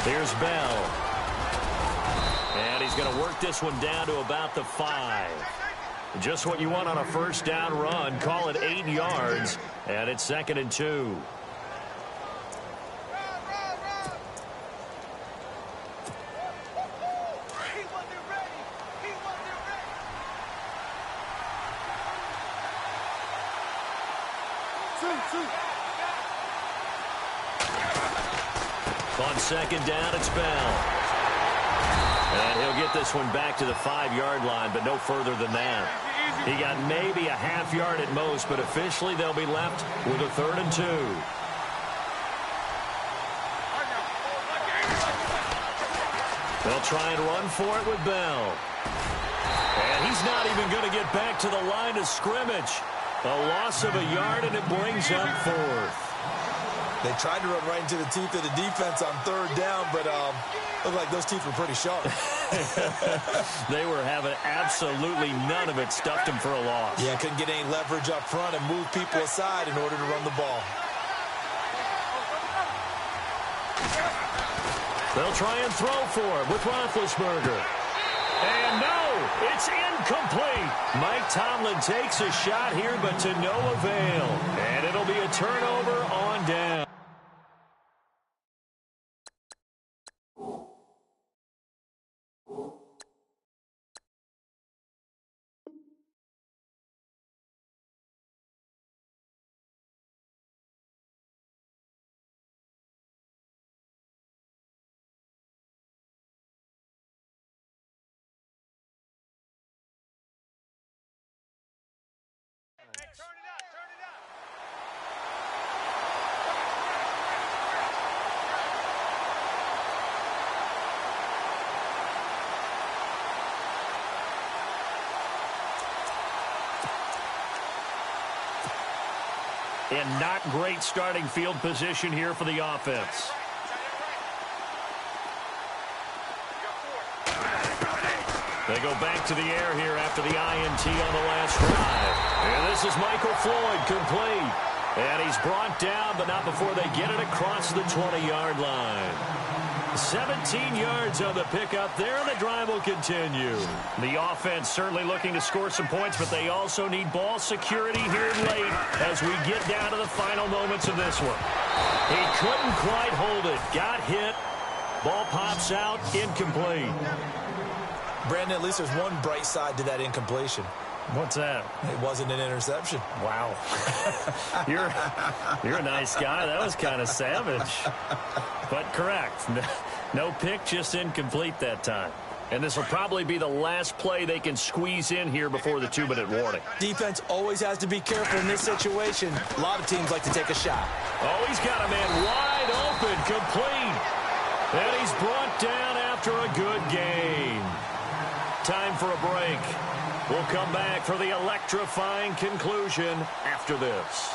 Here's Bell. And he's going to work this one down to about the 5. Just what you want on a 1st down run. Call it 8 yards. And it's 2nd and 2. On 2nd down, it's Bell. And he'll get this one back to the 5-yard line, but no further than that. He got maybe a half yard at most, but officially they'll be left with a 3rd and 2. They'll try and run for it with Bell. And he's not even going to get back to the line of scrimmage. A loss of a yard, and it brings up 4th. They tried to run right into the teeth of the defense on 3rd down, but looked like those teeth were pretty sharp. They were having absolutely none of it. Stuffed them for a loss. Yeah, couldn't get any leverage up front and move people aside in order to run the ball. They'll try and throw for it with Roethlisberger. And no, it's incomplete. Mike Tomlin takes a shot here, but to no avail. And it'll be a turnover on down. And not great starting field position here for the offense. They go back to the air here after the INT on the last drive. And this is Michael Floyd, complete. And he's brought down, but not before they get it across the 20-yard line. 17 yards on the pickup there, and the drive will continue. The offense certainly looking to score some points, but they also need ball security here late as we get down to the final moments of this one. He couldn't quite hold it. Got hit. Ball pops out. Incomplete. Brandon, at least there's one bright side to that incompletion. What's that? It wasn't an interception. Wow. You're a nice guy. That was kind of savage. But correct. No pick, just incomplete that time. And this will probably be the last play they can squeeze in here before the 2-minute warning. Defense always has to be careful in this situation. A lot of teams like to take a shot. Oh, he's got a man wide open, complete. And he's brought down after a good gain. Time for a break. We'll come back for the electrifying conclusion after this.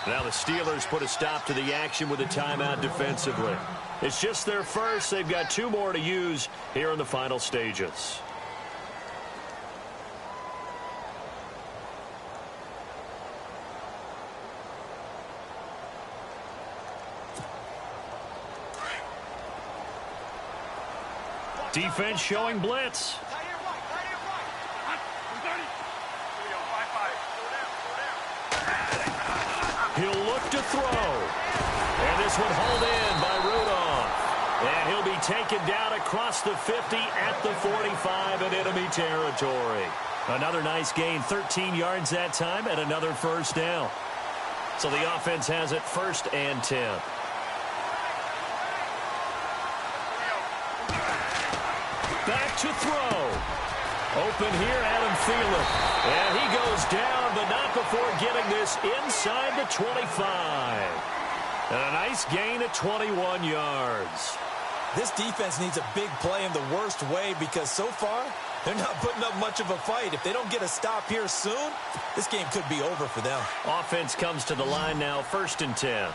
Now the Steelers put a stop to the action with a timeout defensively. It's just their first. They've got 2 more to use here in the final stages. Defense showing blitz. He'll look to throw. And this one hauled in by Rudolph. And he'll be taken down across the 50 at the 45 in enemy territory. Another nice gain, 13 yards that time, and another first down. So the offense has it 1st and 10. Back to throw. Open here, Adam Thielen. And he goes down, but not before getting this inside the 25. And a nice gain at 21 yards. This defense needs a big play in the worst way because so far, they're not putting up much of a fight. If they don't get a stop here soon, this game could be over for them. Offense comes to the line now, 1st and 10.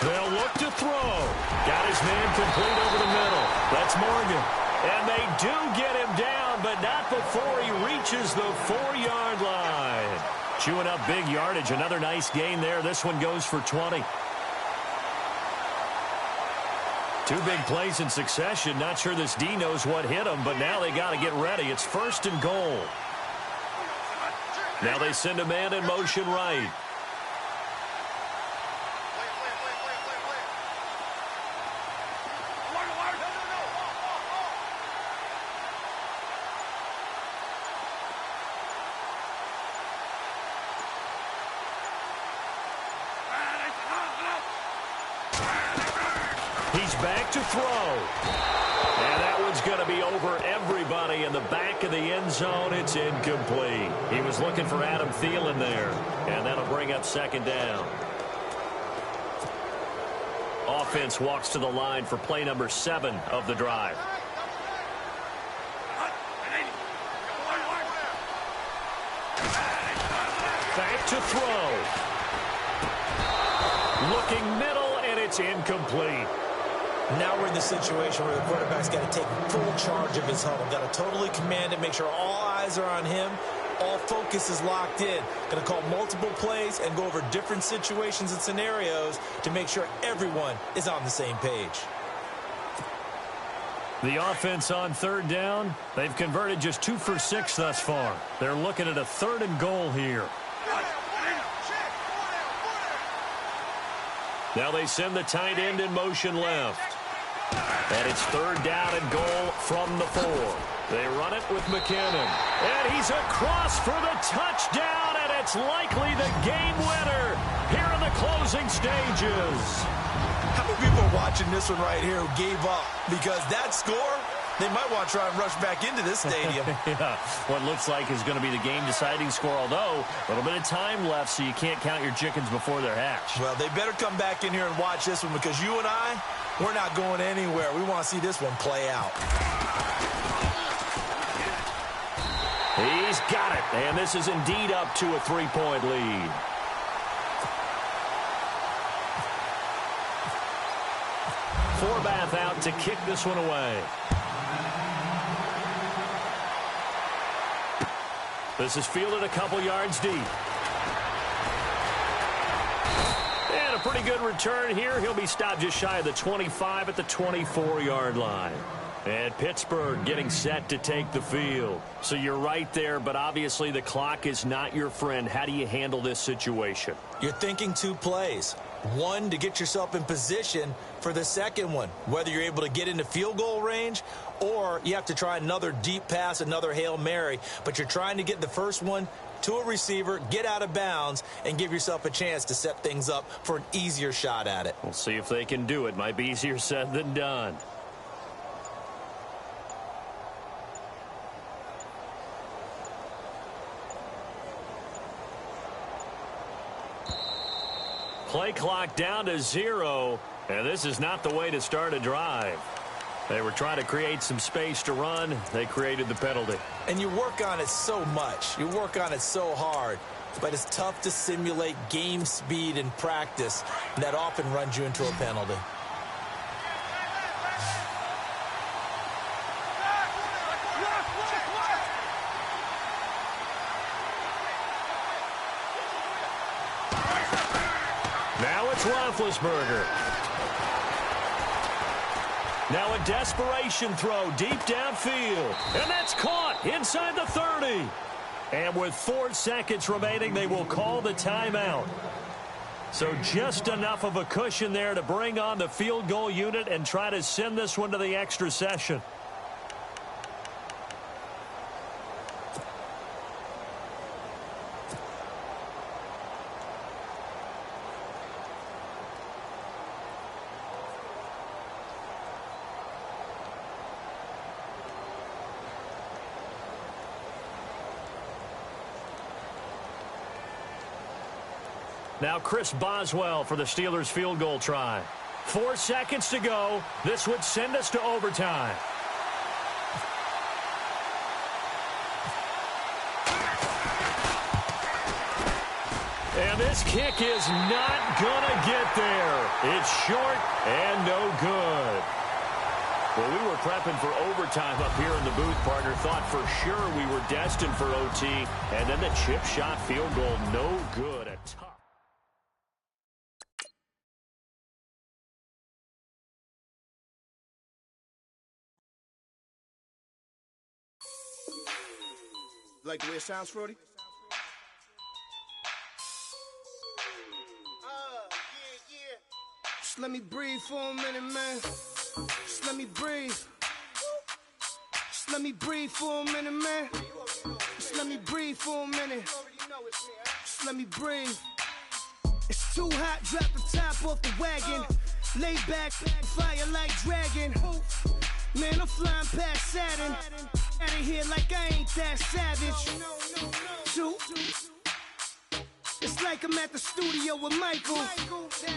They'll look to throw. Got his man complete over the middle. That's Morgan. And they do get him down, but not before he reaches the 4-yard line. Chewing up big yardage. Another nice gain there. This one goes for 20. 2 big plays in succession. Not sure this D knows what hit him, but now they got to get ready. It's 1st and goal. Now they send a man in motion right. He's back to throw. And that one's going to be over everybody in the back of the end zone. It's incomplete. He was looking for Adam Thielen there. And that'll bring up 2nd down. Offense walks to the line for play number 7 of the drive. Back to throw. Looking middle, and it's incomplete. Now we're in the situation where the quarterback's got to take full charge of his huddle. Got to totally command it, make sure all eyes are on him. All focus is locked in. Going to call multiple plays and go over different situations and scenarios to make sure everyone is on the same page. The offense on 3rd down. They've converted just 2 for 6 thus far. They're looking at a 3rd and goal here. Now they send the tight end in motion left. And it's 3rd down and goal from the 4. They run it with McKinnon. And he's across for the touchdown, and it's likely the game winner here in the closing stages. How many people are watching this one right here who gave up? Because that score, they might want to try and rush back into this stadium. Yeah, what looks like is going to be the game-deciding score, although a little bit of time left, so you can't count your chickens before they're hatched. Well, they better come back in here and watch this one because you and I, we're not going anywhere. We want to see this one play out. He's got it, and this is indeed up to a 3-point lead. Forbath out to kick this one away. This is fielded a couple yards deep. And a pretty good return here. He'll be stopped just shy of the 25 at the 24-yard line. And Pittsburgh getting set to take the field. So you're right there, but obviously the clock is not your friend. How do you handle this situation? You're thinking 2 plays. One, to get yourself in position for the second one, whether you're able to get into field goal range or you have to try another deep pass, another Hail Mary. But you're trying to get the first one to a receiver, get out of bounds, and give yourself a chance to set things up for an easier shot at it. We'll see if they can do it. Might be easier said than done. Play clock down to 0, and this is not the way to start a drive. They were trying to create some space to run. They created the penalty. And you work on it so much. You work on it so hard. But it's tough to simulate game speed in practice. And that often runs you into a penalty. Now it's Roethlisberger. Now a desperation throw deep downfield. And that's caught inside the 30. And with 4 seconds remaining, they will call the timeout. So just enough of a cushion there to bring on the field goal unit and try to send this one to the extra session. Now Chris Boswell for the Steelers field goal try. 4 seconds to go. This would send us to overtime. And this kick is not going to get there. It's short and no good. Well, we were prepping for overtime up here in the booth, partner. Thought for sure we were destined for OT. And then the chip shot field goal, no good. A tough. Like the way it sounds, Frody? Yeah. Just let me breathe for a minute, man. Just let me breathe. Just let me breathe for a minute, man. Just let me breathe for a minute. Just let me breathe. It's too hot, drop the top off the wagon. Lay back, fire like dragon. Man, I'm flying past Saturn. Out of here like I ain't that savage. Shoot. It's like I'm at the studio with Michael.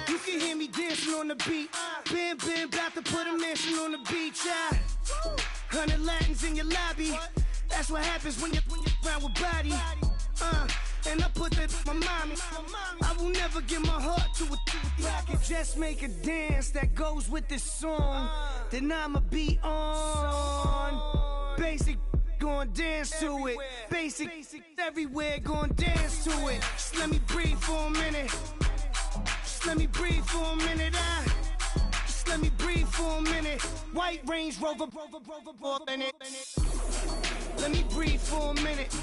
You can hear me dancing on the beat. Bam, about to put a mansion on the beach. 100 Latins in your lobby. That's what happens when you're around with body. And I put that my mommy. I will never give my heart to a I can just make a dance that goes with this song. Then I'ma be on. Basic, gon' dance to it. Basic, everywhere, gon' dance to it. Just let me breathe for a minute. Just let me breathe for a minute. Just let me breathe for a minute. White Range Rover, in it. Let me breathe for a minute.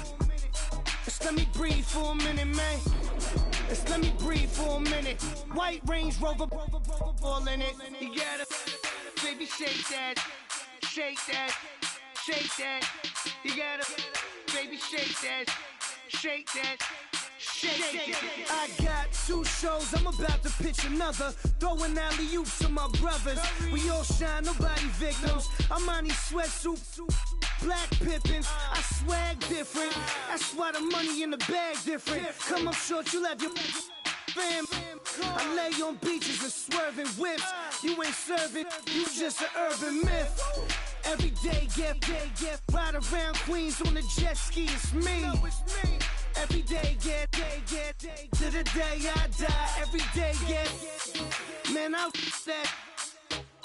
Just let me breathe for a minute, man. Just let me breathe for a minute. White Range Rover, all in it. You gotta, baby, shake that, shake that. Shake that, you gotta, baby, shake that, shake that, shake that. I got 2 shows, I'm about to pitch another. Throwing alley-oops to my brothers. We all shine, nobody victims. I'm on these sweatsuits, black pippins. I swag different, that's why the money in the bag different. Come up short, you'll have your fam. I lay on beaches and swerving whips. You ain't serving, you just an urban myth. Every day, get ride around Queens on the jet ski, it's me. Every day, get to the day I die. Every day, get man, I that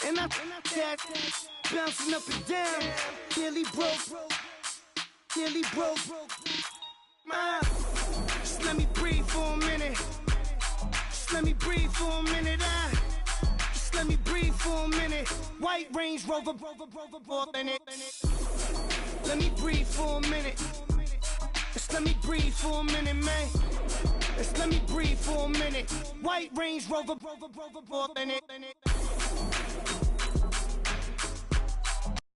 and I that bouncing up and down. Nearly broke. Just let me breathe for a minute. Just let me breathe for a minute. Just let me breathe for a minute. White Range Rover, in it. Let me breathe for a minute. Just let me breathe for a minute, man. Just let me breathe for a minute. White Range Rover, in it.